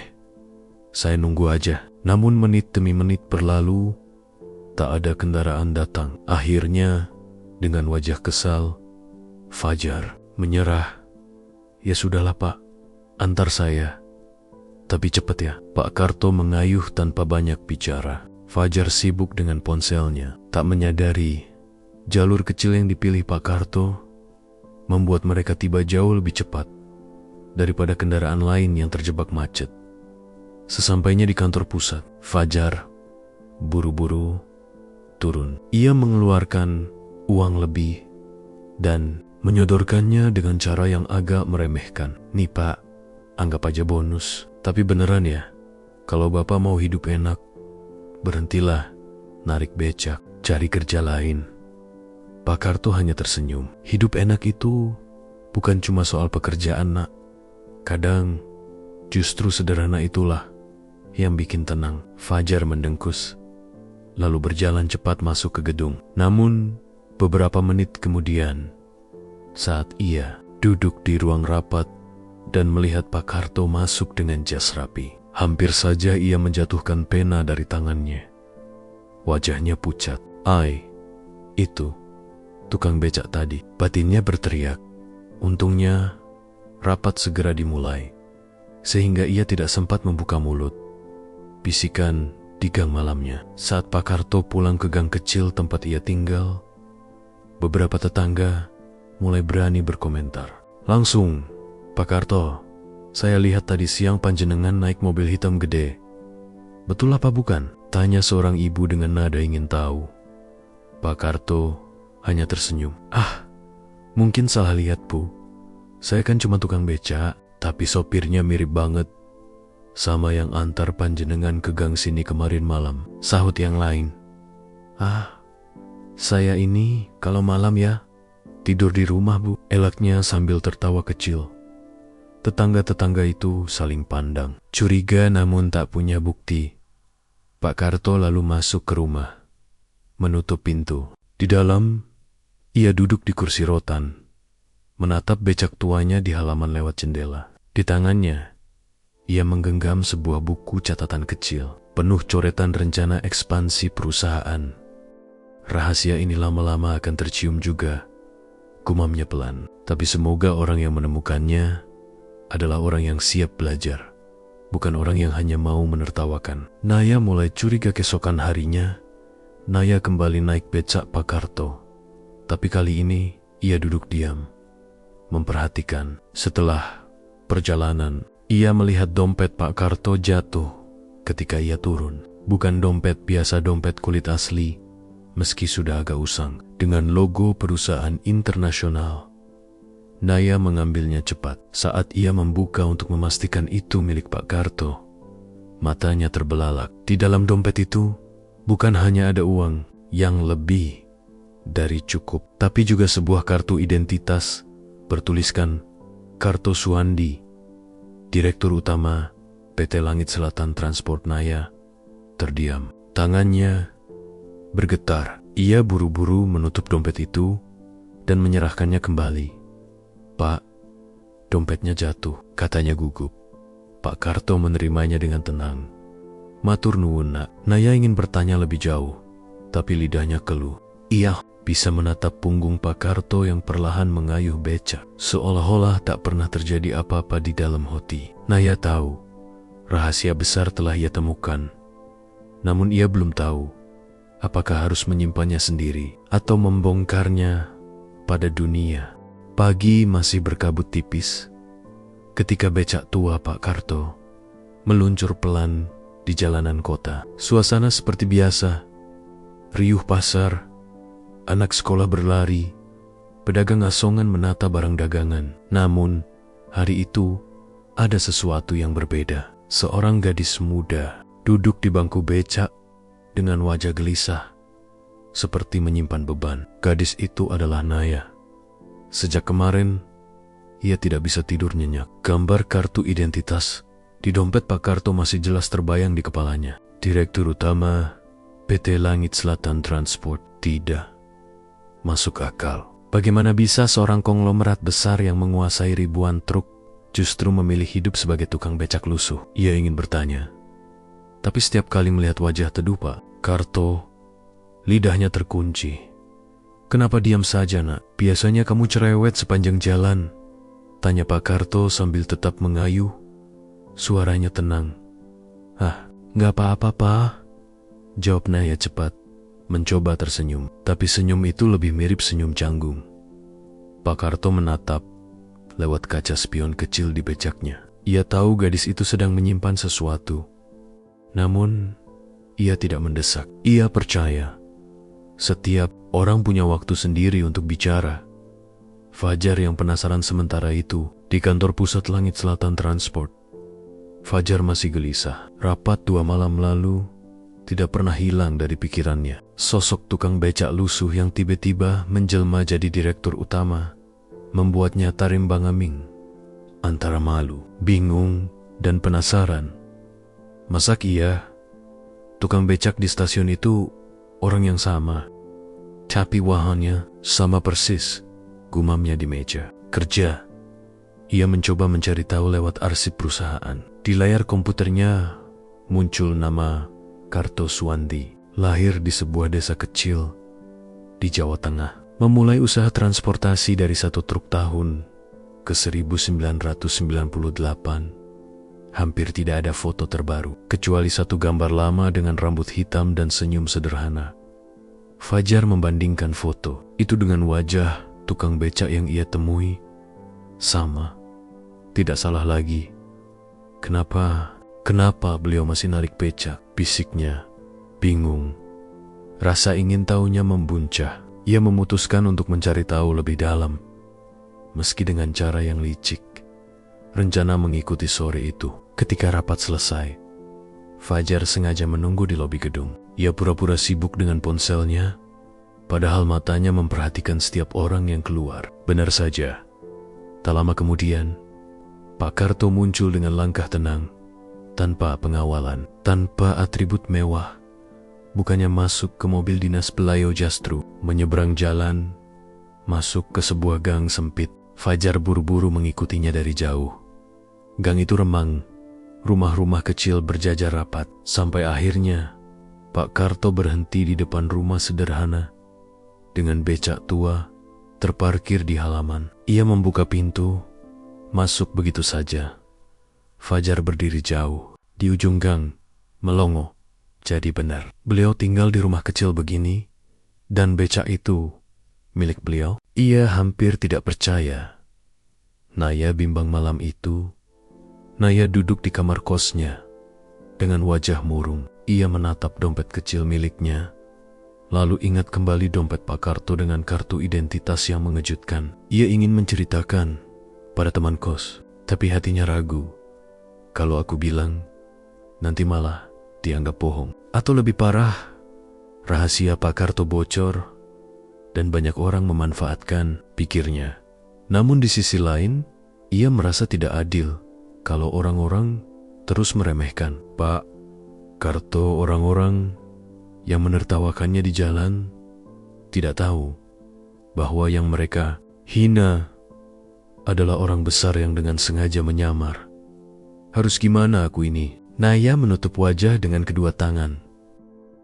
saya nunggu aja. Namun menit demi menit berlalu, tak ada kendaraan datang. Akhirnya, dengan wajah kesal, Fajar menyerah. Ya sudahlah Pak, antar saya. Tapi cepet ya. Pak Karto mengayuh tanpa banyak bicara. Fajar sibuk dengan ponselnya, tak menyadari jalur kecil yang dipilih Pak Karto membuat mereka tiba jauh lebih cepat daripada kendaraan lain yang terjebak macet. Sesampainya di kantor pusat, Fajar buru-buru turun. Ia mengeluarkan uang lebih dan menyodorkannya dengan cara yang agak meremehkan. Nih Pak, anggap aja bonus. Tapi beneran ya, kalau Bapak mau hidup enak, berhentilah narik becak, cari kerja lain. Pak Karto hanya tersenyum. Hidup enak itu bukan cuma soal pekerjaan, nak. Kadang justru sederhana itulah yang bikin tenang. Fajar mendengkus, lalu berjalan cepat masuk ke gedung. Namun, beberapa menit kemudian, saat ia duduk di ruang rapat dan melihat Pak Karto masuk dengan jas rapi, hampir saja ia menjatuhkan pena dari tangannya. Wajahnya pucat. Itu tukang becak tadi. Batinnya berteriak. Untungnya, rapat segera dimulai, sehingga ia tidak sempat membuka mulut. Bisikan di gang malamnya. Saat Pak Karto pulang ke gang kecil tempat ia tinggal, beberapa tetangga mulai berani berkomentar. Langsung, Pak Karto, saya lihat tadi siang panjenengan naik mobil hitam gede. Betul apa bukan? Tanya seorang ibu dengan nada ingin tahu. Pak Karto hanya tersenyum. Mungkin salah lihat Bu. Saya kan cuma tukang becak, tapi sopirnya mirip banget sama yang antar panjenengan ke gang sini kemarin malam. Sahut yang lain. Saya ini kalau malam ya tidur di rumah Bu. Elaknya sambil tertawa kecil. Tetangga-tetangga itu saling pandang, curiga namun tak punya bukti. Pak Karto lalu masuk ke rumah, menutup pintu. Di dalam, ia duduk di kursi rotan, menatap becak tuanya di halaman lewat jendela. Di tangannya, ia menggenggam sebuah buku catatan kecil, penuh coretan rencana ekspansi perusahaan. Rahasia ini lama-lama akan tercium juga, gumamnya pelan. Tapi semoga orang yang menemukannya adalah orang yang siap belajar, bukan orang yang hanya mau menertawakan. Naya mulai curiga. Keesokan harinya, Naya kembali naik becak Pak Karto. Tapi kali ini ia duduk diam, memperhatikan. Setelah perjalanan, ia melihat dompet Pak Karto jatuh ketika ia turun. Bukan dompet biasa, dompet kulit asli, meski sudah agak usang, dengan logo perusahaan internasional. Naya mengambilnya cepat. Saat ia membuka untuk memastikan itu milik Pak Karto, matanya terbelalak. Di dalam dompet itu bukan hanya ada uang yang lebih dari cukup, tapi juga sebuah kartu identitas bertuliskan Karto Suandi, Direktur Utama PT Langit Selatan Transport. Naya terdiam. Tangannya bergetar. Ia buru-buru menutup dompet itu dan menyerahkannya kembali. Pak, dompetnya jatuh, katanya gugup. Pak Karto menerimanya dengan tenang. Matur nuwun nak. Naya ingin bertanya lebih jauh, tapi lidahnya keluh. Ia bisa menatap punggung Pak Karto yang perlahan mengayuh becak, seolah-olah tak pernah terjadi apa-apa di dalam hati. Naya tahu, rahasia besar telah ia temukan. Namun ia belum tahu, apakah harus menyimpannya sendiri atau membongkarnya pada dunia. Pagi masih berkabut tipis ketika becak tua Pak Karto meluncur pelan di jalanan kota. Suasana seperti biasa, riuh pasar, anak sekolah berlari, pedagang asongan menata barang dagangan. Namun, hari itu ada sesuatu yang berbeda. Seorang gadis muda duduk di bangku becak dengan wajah gelisah, seperti menyimpan beban. Gadis itu adalah Naya. Sejak kemarin, ia tidak bisa tidur nyenyak. Gambar kartu identitas di dompet Pak Karto masih jelas terbayang di kepalanya. Direktur Utama PT Langit Selatan Transport. Tidak masuk akal. Bagaimana bisa seorang konglomerat besar yang menguasai ribuan truk justru memilih hidup sebagai tukang becak lusuh? Ia ingin bertanya. Tapi setiap kali melihat wajah teduh Pak Karto, lidahnya terkunci. Kenapa diam saja nak? Biasanya kamu cerewet sepanjang jalan, tanya Pak Karto sambil tetap mengayuh. Suaranya tenang. Nggak apa-apa Pak, jawab Naya cepat, mencoba tersenyum. Tapi senyum itu lebih mirip senyum canggung. Pak Karto menatap lewat kaca spion kecil di becaknya. Ia tahu gadis itu sedang menyimpan sesuatu. Namun, ia tidak mendesak. Ia percaya setiap orang punya waktu sendiri untuk bicara. Fajar yang penasaran sementara itu di kantor pusat Langit Selatan Transport. Fajar masih gelisah. Rapat 2 malam lalu tidak pernah hilang dari pikirannya. Sosok tukang becak lusuh yang tiba-tiba menjelma jadi direktur utama membuatnya tarimbangaming antara malu, bingung, dan penasaran. Masak iya, tukang becak di stasiun itu orang yang sama. Tapi wahannya sama persis, gumamnya di meja kerja. Ia mencoba mencari tahu lewat arsip perusahaan. Di layar komputernya muncul nama Karto Suwandi. Lahir di sebuah desa kecil di Jawa Tengah. Memulai usaha transportasi dari 1 truk tahun ke 1998. Hampir tidak ada foto terbaru, kecuali 1 gambar lama dengan rambut hitam dan senyum sederhana. Fajar membandingkan foto itu dengan wajah tukang becak yang ia temui. Sama, tidak salah lagi. Kenapa beliau masih narik becak? Bisiknya, bingung. Rasa ingin tahunya membuncah. Ia memutuskan untuk mencari tahu lebih dalam, meski dengan cara yang licik. Rencana mengikuti sore itu. Ketika rapat selesai, Fajar sengaja menunggu di lobi gedung. Ia pura-pura sibuk dengan ponselnya, padahal matanya memperhatikan setiap orang yang keluar. Benar saja, tak lama kemudian, Pak Karto muncul dengan langkah tenang, tanpa pengawalan, tanpa atribut mewah. Bukannya masuk ke mobil dinas Pelayo Jastru, menyeberang jalan, masuk ke sebuah gang sempit. Fajar buru-buru mengikutinya dari jauh. Gang itu remang, rumah-rumah kecil berjajar rapat, sampai akhirnya Pak Karto berhenti di depan rumah sederhana dengan becak tua terparkir di halaman. Ia membuka pintu, masuk begitu saja. Fajar berdiri jauh di ujung gang, melongo. Jadi benar, beliau tinggal di rumah kecil begini, dan becak itu milik beliau. Ia hampir tidak percaya. Naya bimbang malam itu. Naya duduk di kamar kosnya. Dengan wajah murung, ia menatap dompet kecil miliknya. Lalu ingat kembali dompet Pak Karto dengan kartu identitas yang mengejutkan. Ia ingin menceritakan pada teman kos, tapi hatinya ragu. Kalau aku bilang, nanti malah dianggap bohong. Atau lebih parah, rahasia Pak Karto bocor dan banyak orang memanfaatkan, pikirnya. Namun di sisi lain, ia merasa tidak adil kalau orang-orang terus meremehkan Pak Karto. Orang-orang yang menertawakannya di jalan tidak tahu bahwa yang mereka hina adalah orang besar yang dengan sengaja menyamar. Harus gimana aku ini? Naya menutup wajah dengan kedua tangan.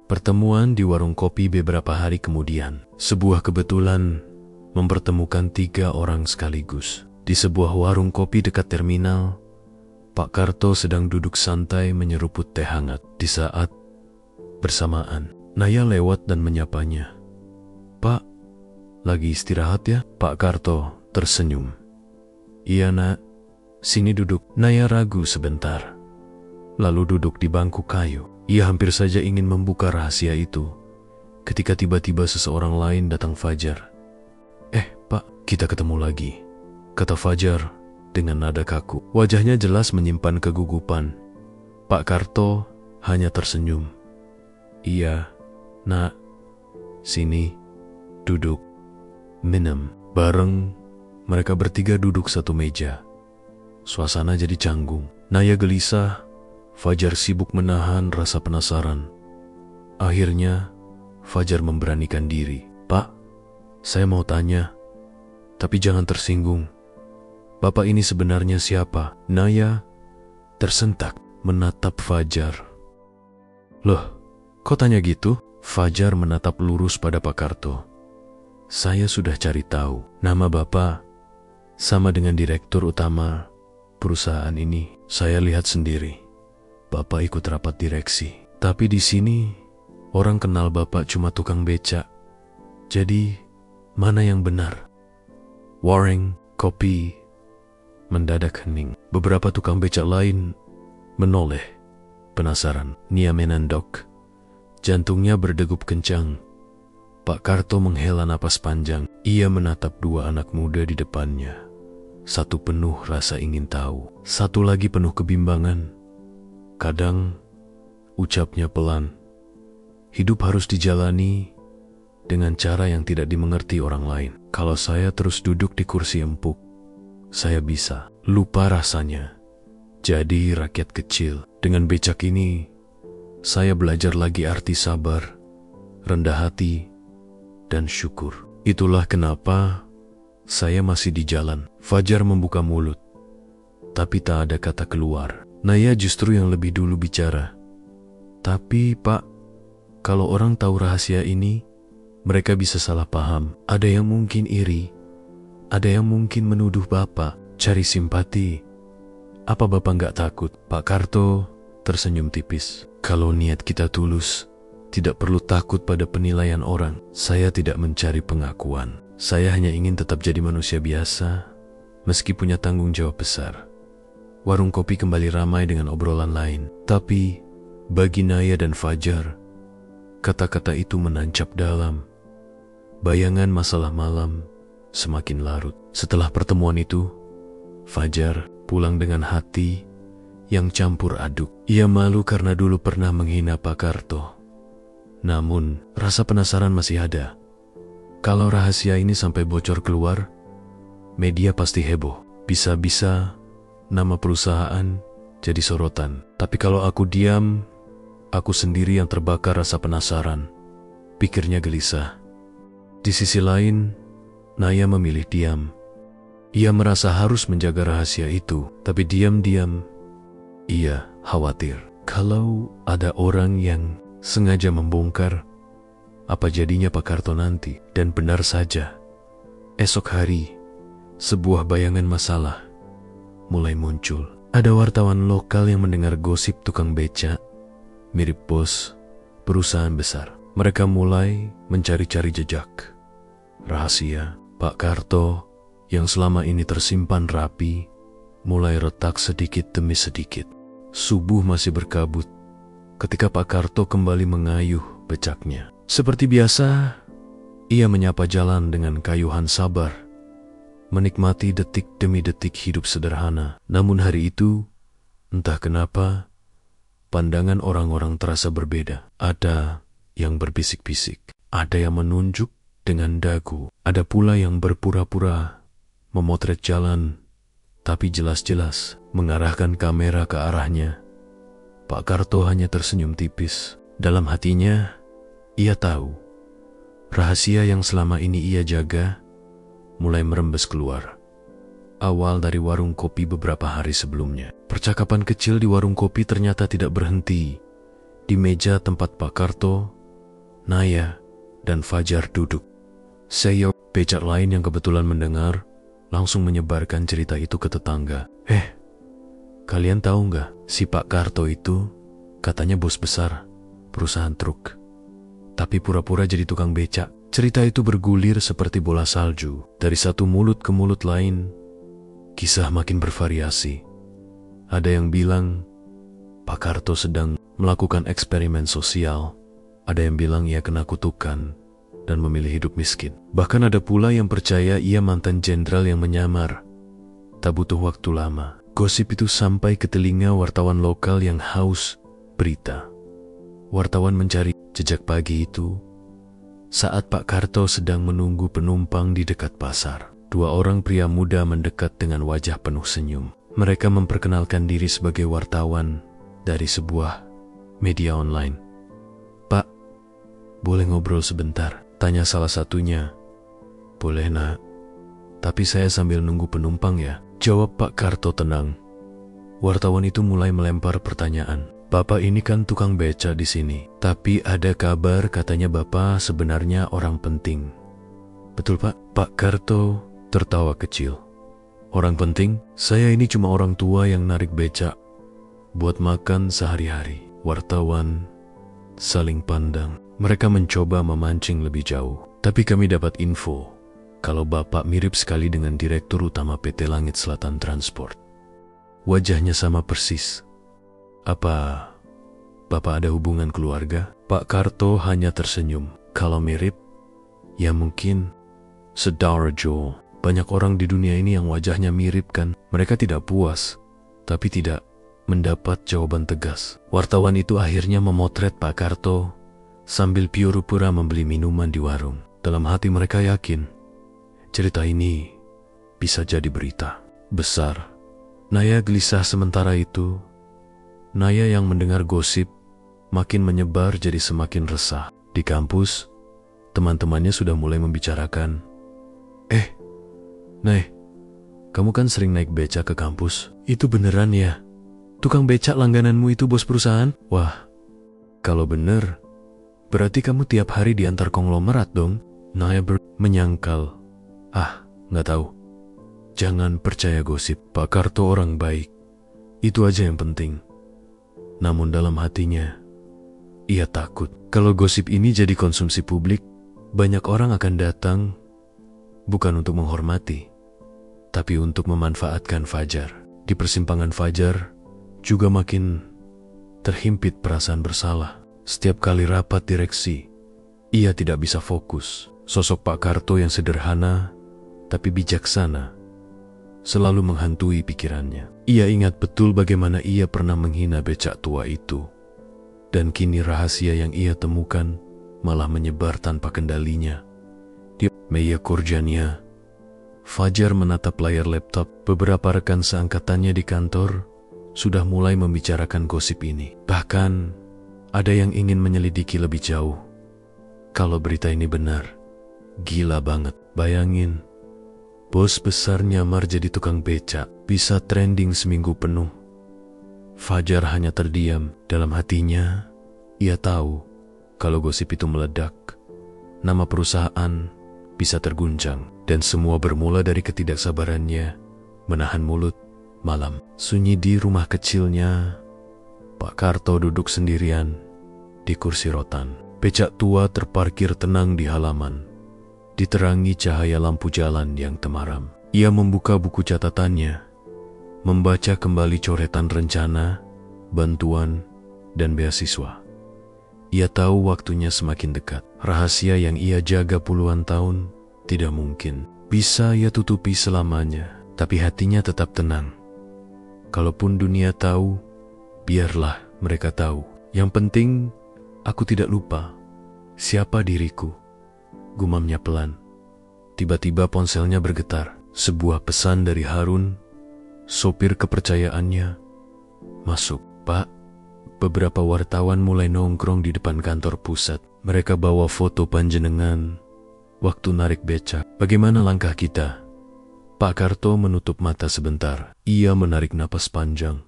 Pertemuan di warung kopi beberapa hari kemudian. Sebuah kebetulan mempertemukan 3 orang sekaligus. Di sebuah warung kopi dekat terminal, Pak Karto sedang duduk santai menyeruput teh hangat. Di saat bersamaan, Naya lewat dan menyapanya. Pak, lagi istirahat ya? Pak Karto tersenyum. Iya nak, sini duduk. Naya ragu sebentar, lalu duduk di bangku kayu. Ia hampir saja ingin membuka rahasia itu, ketika tiba-tiba seseorang lain datang. Fajar. Pak, kita ketemu lagi, kata Fajar dengan nada kaku. Wajahnya jelas menyimpan kegugupan. Pak Karto hanya tersenyum. Iya, nak. Sini, duduk, minum. Bareng, mereka bertiga duduk satu meja. Suasana jadi canggung. Naya gelisah, Fajar sibuk menahan rasa penasaran. Akhirnya, Fajar memberanikan diri. Pak, saya mau tanya, tapi jangan tersinggung. Bapak ini sebenarnya siapa? Naya tersentak menatap Fajar. Loh, kok tanya gitu? Fajar menatap lurus pada Pak Karto. Saya sudah cari tahu. Nama Bapak sama dengan direktur utama perusahaan ini. Saya lihat sendiri. Bapak ikut rapat direksi. Tapi di sini orang kenal Bapak cuma tukang becak. Jadi, mana yang benar? Warung kopi mendadak hening. Beberapa tukang becak lain menoleh. Penasaran, Nia menandok. Jantungnya berdegup kencang. Pak Karto menghela napas panjang. Ia menatap dua anak muda di depannya. Satu penuh rasa ingin tahu, satu lagi penuh kebimbangan. Kadang, ucapnya pelan. Hidup harus dijalani dengan cara yang tidak dimengerti orang lain. Kalau saya terus duduk di kursi empuk, saya bisa lupa rasanya jadi rakyat kecil. Dengan becak ini, saya belajar lagi arti sabar, rendah hati, dan syukur. Itulah kenapa saya masih di jalan. Fajar membuka mulut, tapi tak ada kata keluar. Naya justru yang lebih dulu bicara. Tapi Pak, kalau orang tahu rahasia ini, mereka bisa salah paham. Ada yang mungkin iri, ada yang mungkin menuduh Bapak cari simpati. Apa Bapak nggak takut? Pak Karto tersenyum tipis. Kalau niat kita tulus, tidak perlu takut pada penilaian orang. Saya tidak mencari pengakuan. Saya hanya ingin tetap jadi manusia biasa, meski punya tanggung jawab besar. Warung kopi kembali ramai dengan obrolan lain. Tapi, bagi Naya dan Fajar, kata-kata itu menancap dalam. Bayangan masalah malam semakin larut. Setelah pertemuan itu, Fajar pulang dengan hati yang campur aduk. Ia malu karena dulu pernah menghina Pak Karto. Namun, rasa penasaran masih ada. Kalau rahasia ini sampai bocor keluar, media pasti heboh. Bisa-bisa nama perusahaan jadi sorotan. Tapi kalau aku diam, aku sendiri yang terbakar rasa penasaran. Pikirnya gelisah. Di sisi lain, Naya memilih diam. Ia merasa harus menjaga rahasia itu, tapi diam-diam ia khawatir. Kalau ada orang yang sengaja membongkar, apa jadinya Pak Karto nanti? Dan benar saja, esok hari, sebuah bayangan masalah mulai muncul. Ada wartawan lokal yang mendengar gosip tukang becak mirip bos perusahaan besar. Mereka mulai mencari-cari jejak. Rahasia Pak Karto yang selama ini tersimpan rapi mulai retak sedikit demi sedikit. Subuh masih berkabut ketika Pak Karto kembali mengayuh becaknya. Seperti biasa, ia menyapa jalan dengan kayuhan sabar, menikmati detik demi detik hidup sederhana. Namun hari itu, entah kenapa, pandangan orang-orang terasa berbeda. Ada yang berbisik-bisik, ada yang menunjuk dengan dagu, ada pula yang berpura-pura memotret jalan, tapi jelas-jelas mengarahkan kamera ke arahnya. Pak Karto hanya tersenyum tipis. Dalam hatinya, ia tahu rahasia yang selama ini ia jaga mulai merembes keluar. Awal dari warung kopi beberapa hari sebelumnya. Percakapan kecil di warung kopi ternyata tidak berhenti. Di meja tempat Pak Karto, Naya, dan Fajar duduk. Seyo, becak lain yang kebetulan mendengar, langsung menyebarkan cerita itu ke tetangga. Kalian tahu nggak, si Pak Karto itu katanya bos besar perusahaan truk, tapi pura-pura jadi tukang becak. Cerita itu bergulir seperti bola salju. Dari satu mulut ke mulut lain, kisah makin bervariasi. Ada yang bilang Pak Karto sedang melakukan eksperimen sosial. Ada yang bilang ia kena kutukan dan memilih hidup miskin. Bahkan ada pula yang percaya ia mantan jenderal yang menyamar. Tak butuh waktu lama, gosip itu sampai ke telinga wartawan lokal yang haus berita. Wartawan mencari Jejak pagi itu, saat Pak Karto sedang menunggu penumpang di dekat pasar, dua orang pria muda mendekat dengan wajah penuh senyum. Mereka memperkenalkan diri sebagai wartawan dari sebuah media online. "Pak, boleh ngobrol sebentar?" tanya salah satunya. "Boleh, Nak. Tapi saya sambil nunggu penumpang ya," jawab Pak Karto tenang. Wartawan itu mulai melempar pertanyaan. "Bapak ini kan tukang beca di sini, tapi ada kabar katanya Bapak sebenarnya orang penting. Betul, Pak?" Pak Karto tertawa kecil. "Orang penting? Saya ini cuma orang tua yang narik becak buat makan sehari-hari." Wartawan saling pandang. Mereka mencoba memancing lebih jauh. "Tapi kami dapat info kalau Bapak mirip sekali dengan Direktur Utama PT Langit Selatan Transport. Wajahnya sama persis. Apa Bapak ada hubungan keluarga?" Pak Karto hanya tersenyum. "Kalau mirip, ya mungkin saudara Joe. Banyak orang di dunia ini yang wajahnya mirip kan." Mereka tidak puas, tapi tidak mendapat jawaban tegas. Wartawan itu akhirnya memotret Pak Karto sambil pura-pura membeli minuman di warung. Dalam hati mereka yakin, cerita ini bisa jadi berita besar. Naya gelisah sementara itu. Naya yang mendengar gosip makin menyebar jadi semakin resah. Di kampus, teman-temannya sudah mulai membicarakan, Nay, kamu kan sering naik beca ke kampus. Itu beneran ya? Tukang becak langgananmu itu bos perusahaan? Wah, kalau bener, berarti kamu tiap hari diantar konglomerat dong." Naya menyangkal. Nggak tahu. Jangan percaya gosip. Pak Karto orang baik. Itu aja yang penting. Namun dalam hatinya, ia takut. Kalau gosip ini jadi konsumsi publik, banyak orang akan datang bukan untuk menghormati, tapi untuk memanfaatkan Fajar. Di persimpangan Fajar juga makin terhimpit perasaan bersalah. Setiap kali rapat direksi, ia tidak bisa fokus. Sosok Pak Karto yang sederhana tapi bijaksana selalu menghantui pikirannya. Ia ingat betul bagaimana ia pernah menghina becak tua itu. Dan kini rahasia yang ia temukan malah menyebar tanpa kendalinya. Di meja kerjanya, Fajar menatap layar laptop. Beberapa rekan seangkatannya di kantor sudah mulai membicarakan gosip ini. Bahkan ada yang ingin menyelidiki lebih jauh. Kalau berita ini benar, gila banget. Bayangin, bos besar nyamar jadi tukang becak, bisa trending seminggu penuh. Fajar hanya terdiam. Dalam hatinya, ia tahu kalau gosip itu meledak, nama perusahaan bisa terguncang. Dan semua bermula dari ketidaksabarannya menahan mulut. Malam sunyi di rumah kecilnya, Pak Karto duduk sendirian di kursi rotan. Becak tua terparkir tenang di halaman, diterangi cahaya lampu jalan yang temaram. Ia membuka buku catatannya, membaca kembali coretan rencana, bantuan, dan beasiswa. Ia tahu waktunya semakin dekat. Rahasia yang ia jaga puluhan tahun tidak mungkin bisa ia tutupi selamanya. Tapi hatinya tetap tenang. Kalaupun dunia tahu, biarlah mereka tahu. Yang penting, aku tidak lupa siapa diriku, gumamnya pelan. Tiba-tiba ponselnya bergetar. Sebuah pesan dari Harun, sopir kepercayaannya. "Masuk, Pak." Beberapa wartawan mulai nongkrong di depan kantor pusat. Mereka bawa foto panjenengan waktu narik becak. "Bagaimana langkah kita?" Pak Karto menutup mata sebentar. Ia menarik napas panjang.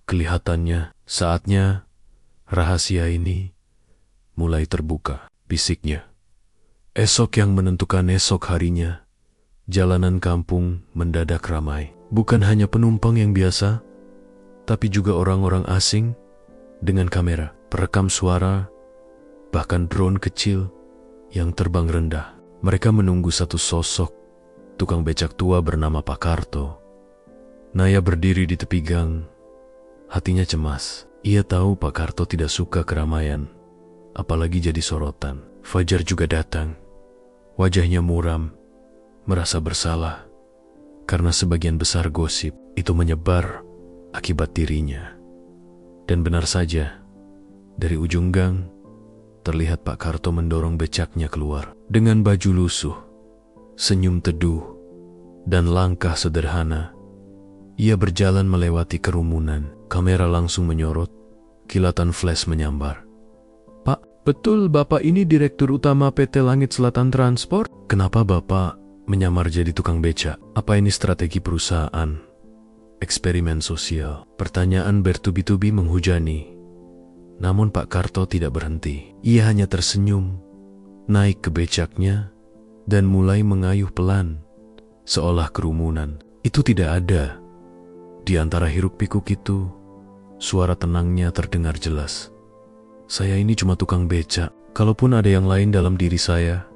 Kelihatannya saatnya rahasia ini mulai terbuka, bisiknya. Esok yang menentukan esok harinya, jalanan kampung mendadak ramai. Bukan hanya penumpang yang biasa, tapi juga orang-orang asing dengan kamera, perekam suara, bahkan drone kecil yang terbang rendah. Mereka menunggu satu sosok, tukang becak tua bernama Pak Karto. Naya berdiri di tepi gang, hatinya cemas. Ia tahu Pak Karto tidak suka keramaian, apalagi jadi sorotan. Fajar juga datang. Wajahnya muram, merasa bersalah, karena sebagian besar gosip itu menyebar akibat dirinya. Dan benar saja, dari ujung gang, terlihat Pak Karto mendorong becaknya keluar. Dengan baju lusuh, senyum teduh, dan langkah sederhana, ia berjalan melewati kerumunan. Kamera langsung menyorot, kilatan flash menyambar. "Pak, betul Bapak ini Direktur Utama PT Langit Selatan Transport? Kenapa Bapak menyamar jadi tukang becak? Apa ini strategi perusahaan? Eksperimen sosial?" Pertanyaan bertubi-tubi menghujani. Namun Pak Karto tidak berhenti. Ia hanya tersenyum, naik ke becaknya, dan mulai mengayuh pelan, seolah kerumunan itu tidak ada. Di antara hiruk-pikuk itu, suara tenangnya terdengar jelas. "Saya ini cuma tukang becak. Kalaupun ada yang lain dalam diri saya,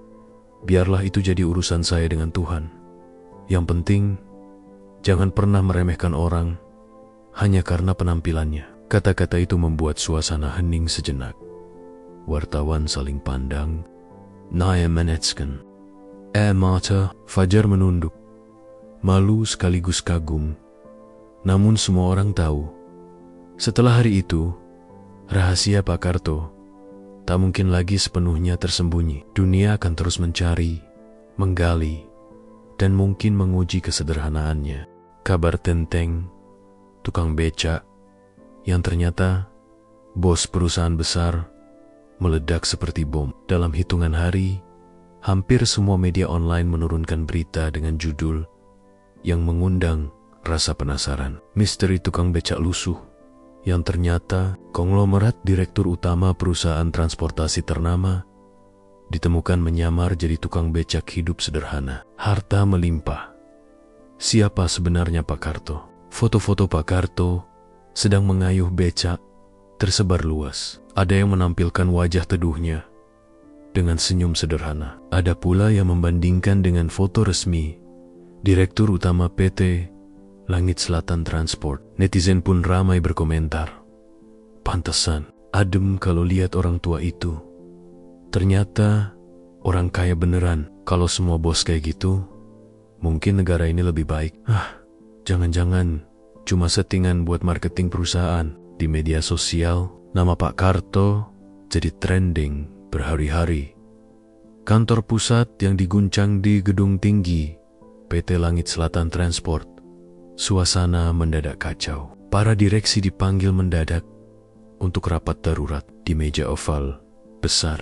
biarlah itu jadi urusan saya dengan Tuhan. Yang penting, jangan pernah meremehkan orang hanya karena penampilannya." Kata-kata itu membuat suasana hening sejenak. Wartawan saling pandang. Naya menetskan. Mata Fajar menunduk. Malu sekaligus kagum. Namun semua orang tahu, setelah hari itu, rahasia Pak Karto tak mungkin lagi sepenuhnya tersembunyi. Dunia akan terus mencari, menggali, dan mungkin menguji kesederhanaannya. Kabar tenteng tukang becak yang ternyata bos perusahaan besar meledak seperti bom. Dalam hitungan hari, hampir semua media online menurunkan berita dengan judul yang mengundang rasa penasaran. Misteri tukang becak lusuh yang ternyata konglomerat direktur utama perusahaan transportasi ternama ditemukan menyamar jadi tukang becak hidup sederhana. Harta melimpah. Siapa sebenarnya Pak Karto? Foto-foto Pak Karto sedang mengayuh becak tersebar luas. Ada yang menampilkan wajah teduhnya dengan senyum sederhana. Ada pula yang membandingkan dengan foto resmi Direktur Utama PT Langit Selatan Transport. Netizen pun ramai berkomentar, "Pantesan, adem kalau lihat orang tua itu. Ternyata orang kaya beneran. Kalau semua bos kayak gitu, mungkin negara ini lebih baik." Jangan-jangan cuma settingan buat marketing perusahaan. Di media sosial, nama Pak Karto jadi trending berhari-hari. Kantor pusat yang diguncang di gedung tinggi PT Langit Selatan Transport. Suasana mendadak kacau. Para direksi dipanggil mendadak untuk rapat darurat di meja oval besar.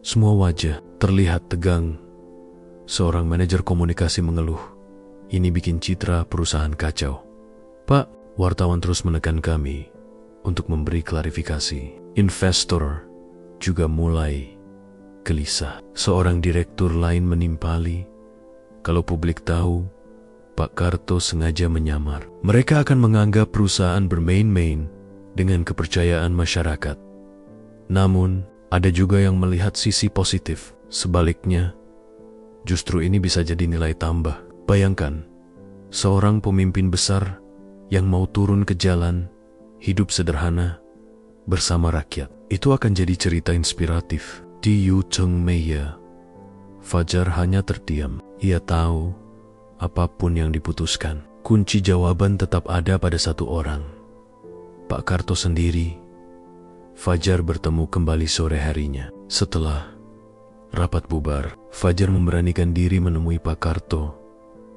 Semua wajah terlihat tegang. Seorang manajer komunikasi mengeluh, "Ini bikin citra perusahaan kacau." "Pak," wartawan terus menekan kami untuk memberi klarifikasi. Investor juga mulai gelisah. Seorang direktur lain menimpali, kalau publik tahu Pak Karto sengaja menyamar, mereka akan menganggap perusahaan bermain-main dengan kepercayaan masyarakat. Namun, ada juga yang melihat sisi positif. Sebaliknya, justru ini bisa jadi nilai tambah. Bayangkan, seorang pemimpin besar yang mau turun ke jalan, hidup sederhana, bersama rakyat. Itu akan jadi cerita inspiratif. Di Yu Cheng Meya, Fajar hanya terdiam. Ia tahu, apapun yang diputuskan, kunci jawaban tetap ada pada satu orang. Pak Karto sendiri. Fajar bertemu kembali sore harinya. Setelah rapat bubar, Fajar memberanikan diri menemui Pak Karto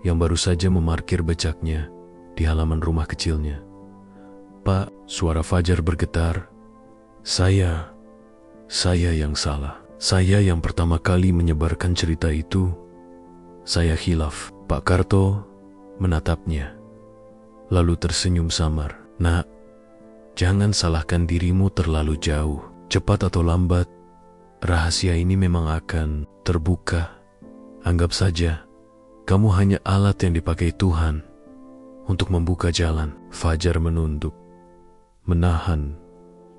yang baru saja memarkir becaknya di halaman rumah kecilnya. "Pak," suara Fajar bergetar, Saya yang salah. Saya yang pertama kali menyebarkan cerita itu. Saya khilaf." Pak Karto menatapnya, lalu tersenyum samar. "Nak, jangan salahkan dirimu terlalu jauh. Cepat atau lambat, rahasia ini memang akan terbuka. Anggap saja, kamu hanya alat yang dipakai Tuhan untuk membuka jalan." Fajar menunduk, menahan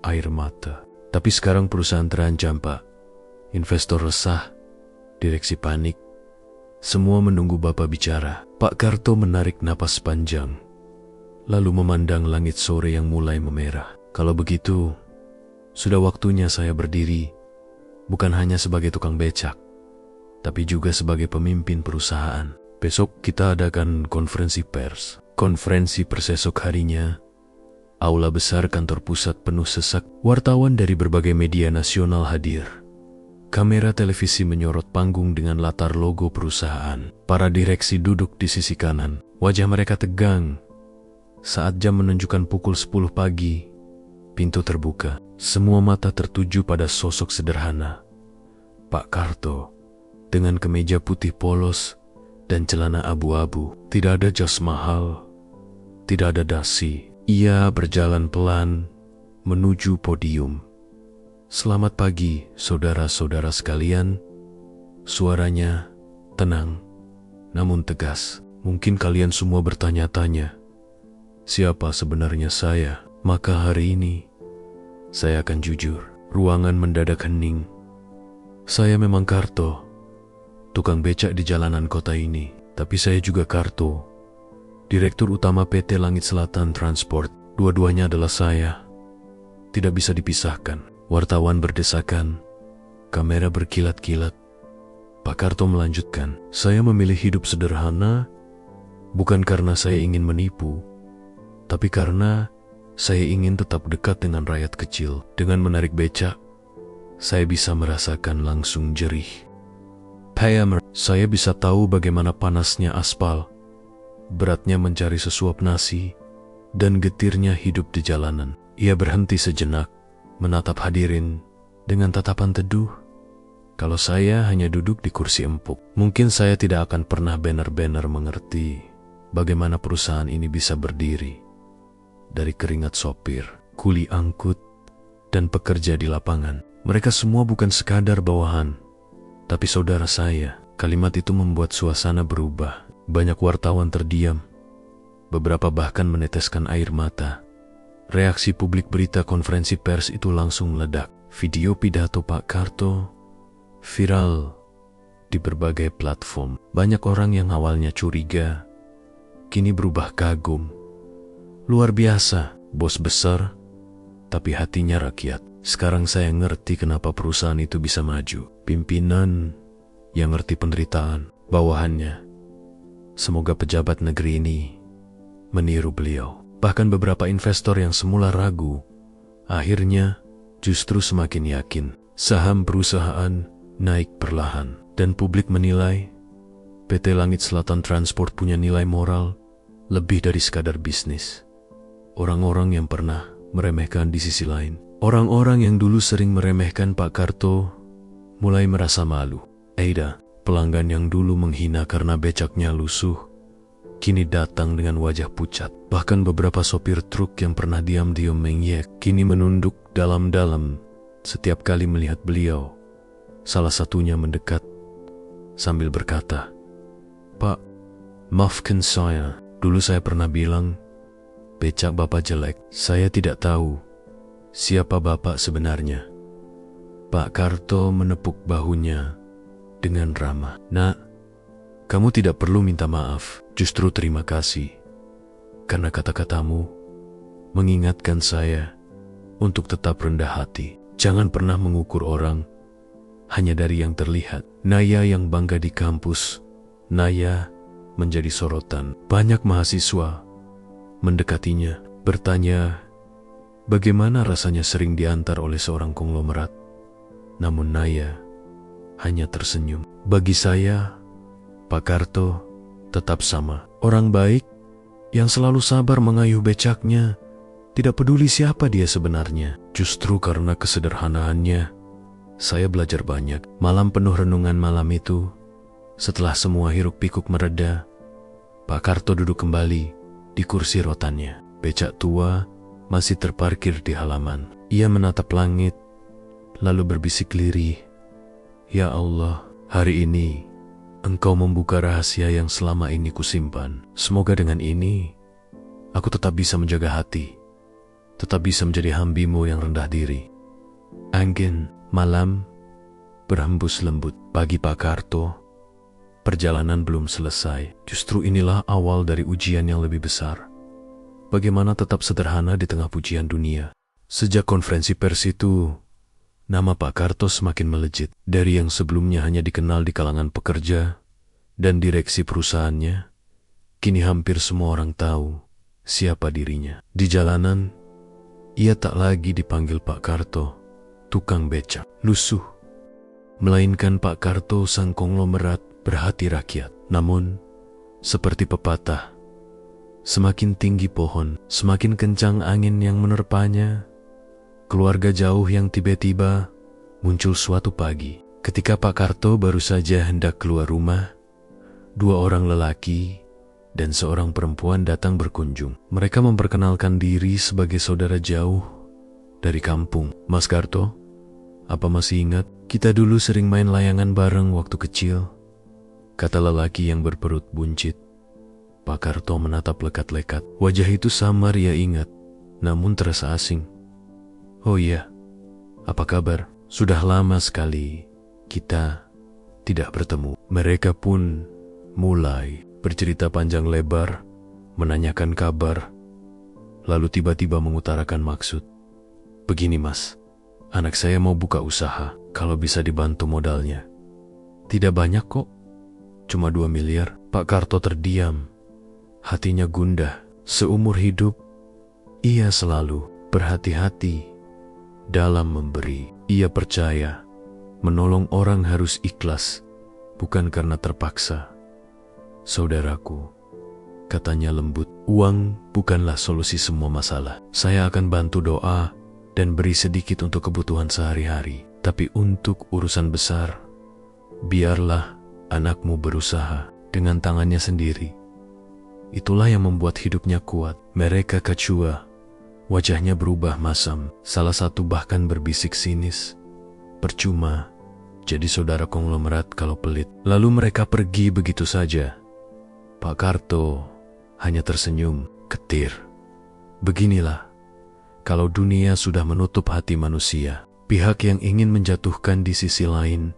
air mata. "Tapi sekarang perusahaan terancam, Pak. Investor resah, direksi panik. Semua menunggu Bapak bicara." Pak Karto menarik napas panjang, lalu memandang langit sore yang mulai memerah. "Kalau begitu, sudah waktunya saya berdiri, bukan hanya sebagai tukang becak, tapi juga sebagai pemimpin perusahaan. Besok kita adakan konferensi pers." Konferensi pers esok harinya Aula besar kantor pusat penuh sesak, wartawan dari berbagai media nasional hadir. Kamera televisi menyorot panggung dengan latar logo perusahaan. Para direksi duduk di sisi kanan, wajah mereka tegang. Saat jam menunjukkan pukul 10 pagi, pintu terbuka. Semua mata tertuju pada sosok sederhana, Pak Karto, dengan kemeja putih polos dan celana abu-abu. Tidak ada jas mahal, tidak ada dasi. Ia berjalan pelan menuju podium. "Selamat pagi, saudara-saudara sekalian." Suaranya tenang, namun tegas. Mungkin kalian semua bertanya-tanya, siapa sebenarnya saya? Maka hari ini, saya akan jujur. Ruangan mendadak hening. Saya memang Karto, tukang becak di jalanan kota ini. Tapi saya juga Karto, Direktur Utama PT Langit Selatan Transport. Dua-duanya adalah saya. Tidak bisa dipisahkan. Wartawan berdesakan. Kamera berkilat-kilat. Pak Karto melanjutkan, "Saya memilih hidup sederhana, bukan karena saya ingin menipu, tapi karena saya ingin tetap dekat dengan rakyat kecil. Dengan menarik becak, saya bisa merasakan langsung jerih. Saya bisa tahu bagaimana panasnya aspal, beratnya mencari sesuap nasi, dan getirnya hidup di jalanan." Ia berhenti sejenak, menatap hadirin dengan tatapan teduh. Kalau saya hanya duduk di kursi empuk, mungkin saya tidak akan pernah benar-benar mengerti bagaimana perusahaan ini bisa berdiri. Dari keringat sopir, kuli angkut, dan pekerja di lapangan. Mereka semua bukan sekadar bawahan, tapi saudara saya. Kalimat itu membuat suasana berubah. Banyak wartawan terdiam. Beberapa bahkan meneteskan air mata. Reaksi publik berita konferensi pers itu langsung meledak. Video pidato Pak Karto viral di berbagai platform. Banyak orang yang awalnya curiga, kini berubah kagum. Luar biasa, bos besar, tapi hatinya rakyat. Sekarang saya ngerti kenapa perusahaan itu bisa maju. Pimpinan yang ngerti penderitaan bawahannya. Semoga pejabat negeri ini meniru beliau. Bahkan beberapa investor yang semula ragu, akhirnya justru semakin yakin. Saham perusahaan naik perlahan, dan publik menilai PT Langit Selatan Transport punya nilai moral lebih dari sekadar bisnis. Orang-orang yang pernah meremehkan di sisi lain, orang-orang yang dulu sering meremehkan Pak Karto, mulai merasa malu. Aida, pelanggan yang dulu menghina karena becaknya lusuh, kini datang dengan wajah pucat. Bahkan beberapa sopir truk yang pernah diam-diam mengyek, kini menunduk dalam-dalam setiap kali melihat beliau. Salah satunya mendekat sambil berkata, "Pak, maafkan saya. Dulu saya pernah bilang, becak Bapak jelek. Saya tidak tahu siapa Bapak sebenarnya." Pak Karto menepuk bahunya dengan ramah. "Nak, kamu tidak perlu minta maaf, justru terima kasih. Karena kata-katamu mengingatkan saya untuk tetap rendah hati. Jangan pernah mengukur orang hanya dari yang terlihat." Naya yang bangga di kampus, Naya menjadi sorotan. Banyak mahasiswa mendekatinya, bertanya bagaimana rasanya sering diantar oleh seorang konglomerat. Namun Naya hanya tersenyum. Bagi saya, Pak Karto tetap sama. Orang baik yang selalu sabar mengayuh becaknya, tidak peduli siapa dia sebenarnya. Justru karena kesederhanaannya, saya belajar banyak. Malam penuh renungan malam itu, setelah semua hiruk pikuk mereda, Pak Karto duduk kembali di kursi rotannya. Becak tua masih terparkir di halaman. Ia menatap langit, lalu berbisik lirih, "Ya Allah, hari ini Engkau membuka rahasia yang selama ini kusimpan. Semoga dengan ini, aku tetap bisa menjaga hati, tetap bisa menjadi hambimu yang rendah diri." Angin malam berhembus lembut. Bagi Pak Karto, perjalanan belum selesai. Justru inilah awal dari ujian yang lebih besar. Bagaimana tetap sederhana di tengah pujian dunia. Sejak konferensi pers itu, nama Pak Karto semakin melejit. Dari yang sebelumnya hanya dikenal di kalangan pekerja dan direksi perusahaannya, kini hampir semua orang tahu siapa dirinya. Di jalanan, Ia tak lagi dipanggil Pak Karto, tukang becak, lusuh. Melainkan Pak Karto sang konglomerat berhati rakyat. Namun, seperti pepatah, semakin tinggi pohon, semakin kencang angin yang menerpanya. Keluarga jauh yang tiba-tiba muncul suatu pagi. Ketika Pak Karto baru saja hendak keluar rumah, 2 orang lelaki dan seorang perempuan datang berkunjung. Mereka memperkenalkan diri sebagai saudara jauh dari kampung. Mas Karto, apa masih ingat? Kita dulu sering main layangan bareng waktu kecil, kata lelaki yang berperut buncit. Pak Karto menatap lekat-lekat. Wajah itu samar ia ingat, namun terasa asing. Oh iya, apa kabar? Sudah lama sekali kita tidak bertemu. Mereka pun mulai bercerita panjang lebar, menanyakan kabar, lalu tiba-tiba mengutarakan maksud. Begini mas, anak saya mau buka usaha, kalau bisa dibantu modalnya. Tidak banyak kok, cuma 2 miliar. Pak Karto terdiam, hatinya gundah. Seumur hidup, ia selalu berhati-hati dalam memberi. Ia percaya menolong orang harus ikhlas, bukan karena terpaksa. Saudaraku, katanya lembut, uang bukanlah solusi semua masalah. Saya akan bantu doa dan beri sedikit untuk kebutuhan sehari-hari. Tapi untuk urusan besar, biarlah anakmu berusaha dengan tangannya sendiri. Itulah yang membuat hidupnya kuat. Mereka kacua. Wajahnya berubah masam. Salah satu bahkan berbisik sinis. Percuma jadi saudara konglomerat kalau pelit. Lalu mereka pergi begitu saja. Pak Karto hanya tersenyum, ketir. Beginilah, kalau dunia sudah menutup hati manusia, pihak yang ingin menjatuhkan di sisi lain,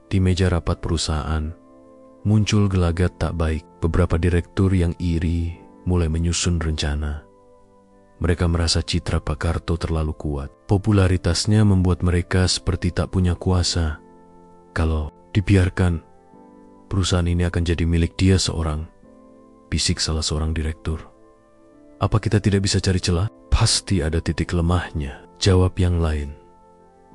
di meja rapat perusahaan, muncul gelagat tak baik. Beberapa direktur yang iri mulai menyusun rencana. Mereka merasa citra Pak Karto terlalu kuat. Popularitasnya membuat mereka seperti tak punya kuasa. Kalau dibiarkan, perusahaan ini akan jadi milik dia seorang, bisik salah seorang direktur. Apa kita tidak bisa cari celah? Pasti ada titik lemahnya, jawab yang lain.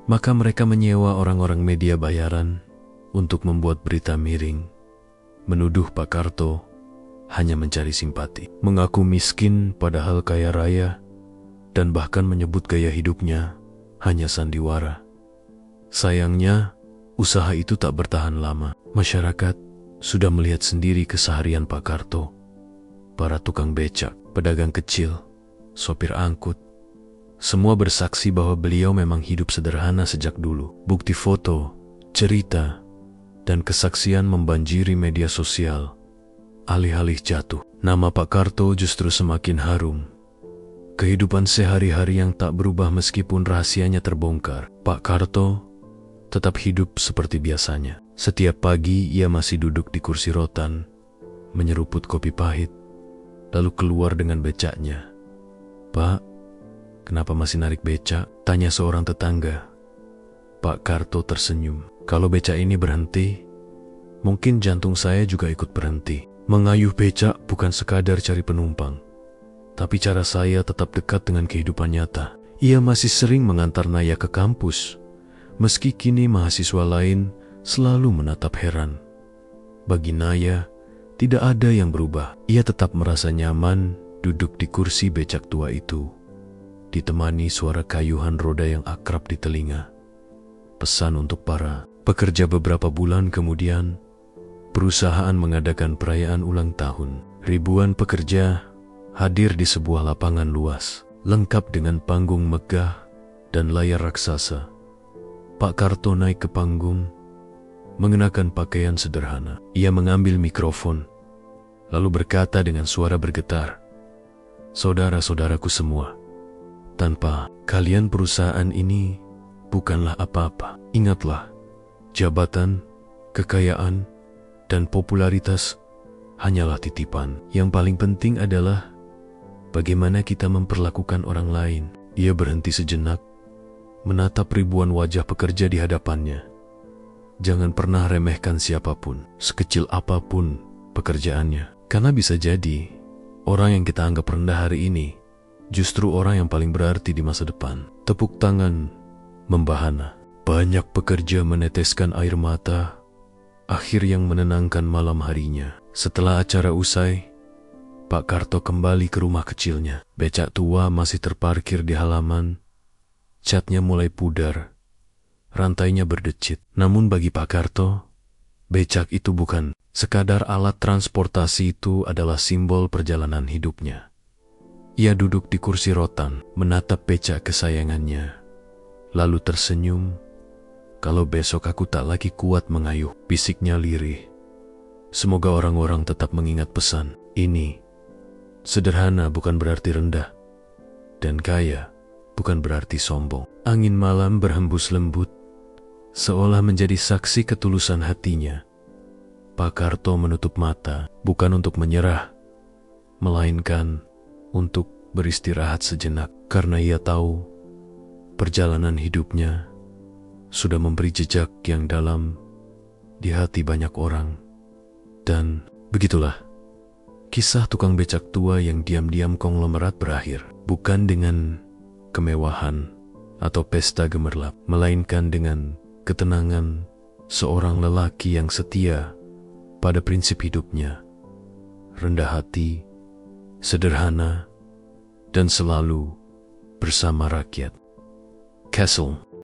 Maka mereka menyewa orang-orang media bayaran untuk membuat berita miring, menuduh Pak Karto hanya mencari simpati, mengaku miskin padahal kaya raya, dan bahkan menyebut gaya hidupnya hanya sandiwara. Sayangnya, usaha itu tak bertahan lama. Masyarakat sudah melihat sendiri keseharian Pak Karto. Para tukang becak, pedagang kecil, sopir angkut, semua bersaksi bahwa beliau memang hidup sederhana sejak dulu. Bukti foto, cerita, dan kesaksian membanjiri media sosial. Alih-alih jatuh, nama Pak Karto justru semakin harum. Kehidupan sehari-hari yang tak berubah meskipun rahasianya terbongkar. Pak Karto tetap hidup seperti biasanya. Setiap pagi ia masih duduk di kursi rotan, menyeruput kopi pahit, lalu keluar dengan becaknya. Pak, kenapa masih narik becak? Tanya seorang tetangga. Pak Karto tersenyum. Kalau becak ini berhenti, mungkin jantung saya juga ikut berhenti. Mengayuh becak bukan sekadar cari penumpang, tapi cara saya tetap dekat dengan kehidupan nyata. Ia masih sering mengantar Naya ke kampus, meski kini mahasiswa lain selalu menatap heran. Bagi Naya, tidak ada yang berubah. Ia tetap merasa nyaman duduk di kursi becak tua itu, ditemani suara kayuhan roda yang akrab di telinga. Pesan untuk para pekerja. Beberapa bulan kemudian, perusahaan mengadakan perayaan ulang tahun. Ribuan pekerja hadir di sebuah lapangan luas, lengkap dengan panggung megah dan layar raksasa. Pak Karto naik ke panggung, mengenakan pakaian sederhana. Ia mengambil mikrofon, lalu berkata dengan suara bergetar, "Saudara-saudaraku semua, tanpa kalian perusahaan ini bukanlah apa-apa. Ingatlah, jabatan, kekayaan, dan popularitas hanyalah titipan. Yang paling penting adalah bagaimana kita memperlakukan orang lain." Ia berhenti sejenak, menatap ribuan wajah pekerja di hadapannya. Jangan pernah remehkan siapapun, sekecil apapun pekerjaannya. Karena bisa jadi, orang yang kita anggap rendah hari ini justru orang yang paling berarti di masa depan. Tepuk tangan membahana. Banyak pekerja meneteskan air mata, akhir yang menenangkan malam harinya. Setelah acara usai, Pak Karto kembali ke rumah kecilnya. Becak tua masih terparkir di halaman, catnya mulai pudar, rantainya berdecit. Namun bagi Pak Karto, becak itu bukan sekadar alat transportasi, itu adalah simbol perjalanan hidupnya. Ia duduk di kursi rotan, menatap becak kesayangannya, lalu tersenyum. Kalau besok aku tak lagi kuat mengayuh, bisiknya lirih. Semoga orang-orang tetap mengingat pesan ini. Sederhana bukan berarti rendah, dan kaya bukan berarti sombong. Angin malam berhembus lembut, seolah menjadi saksi ketulusan hatinya. Pak Karto menutup mata, bukan untuk menyerah, melainkan untuk beristirahat sejenak, karena ia tahu perjalanan hidupnya sudah memberi jejak yang dalam di hati banyak orang. Dan begitulah kisah tukang becak tua yang diam-diam konglomerat berakhir, bukan dengan kemewahan atau pesta gemerlap, melainkan dengan ketenangan seorang lelaki yang setia pada prinsip hidupnya, rendah hati, sederhana, dan selalu bersama rakyat. Castle.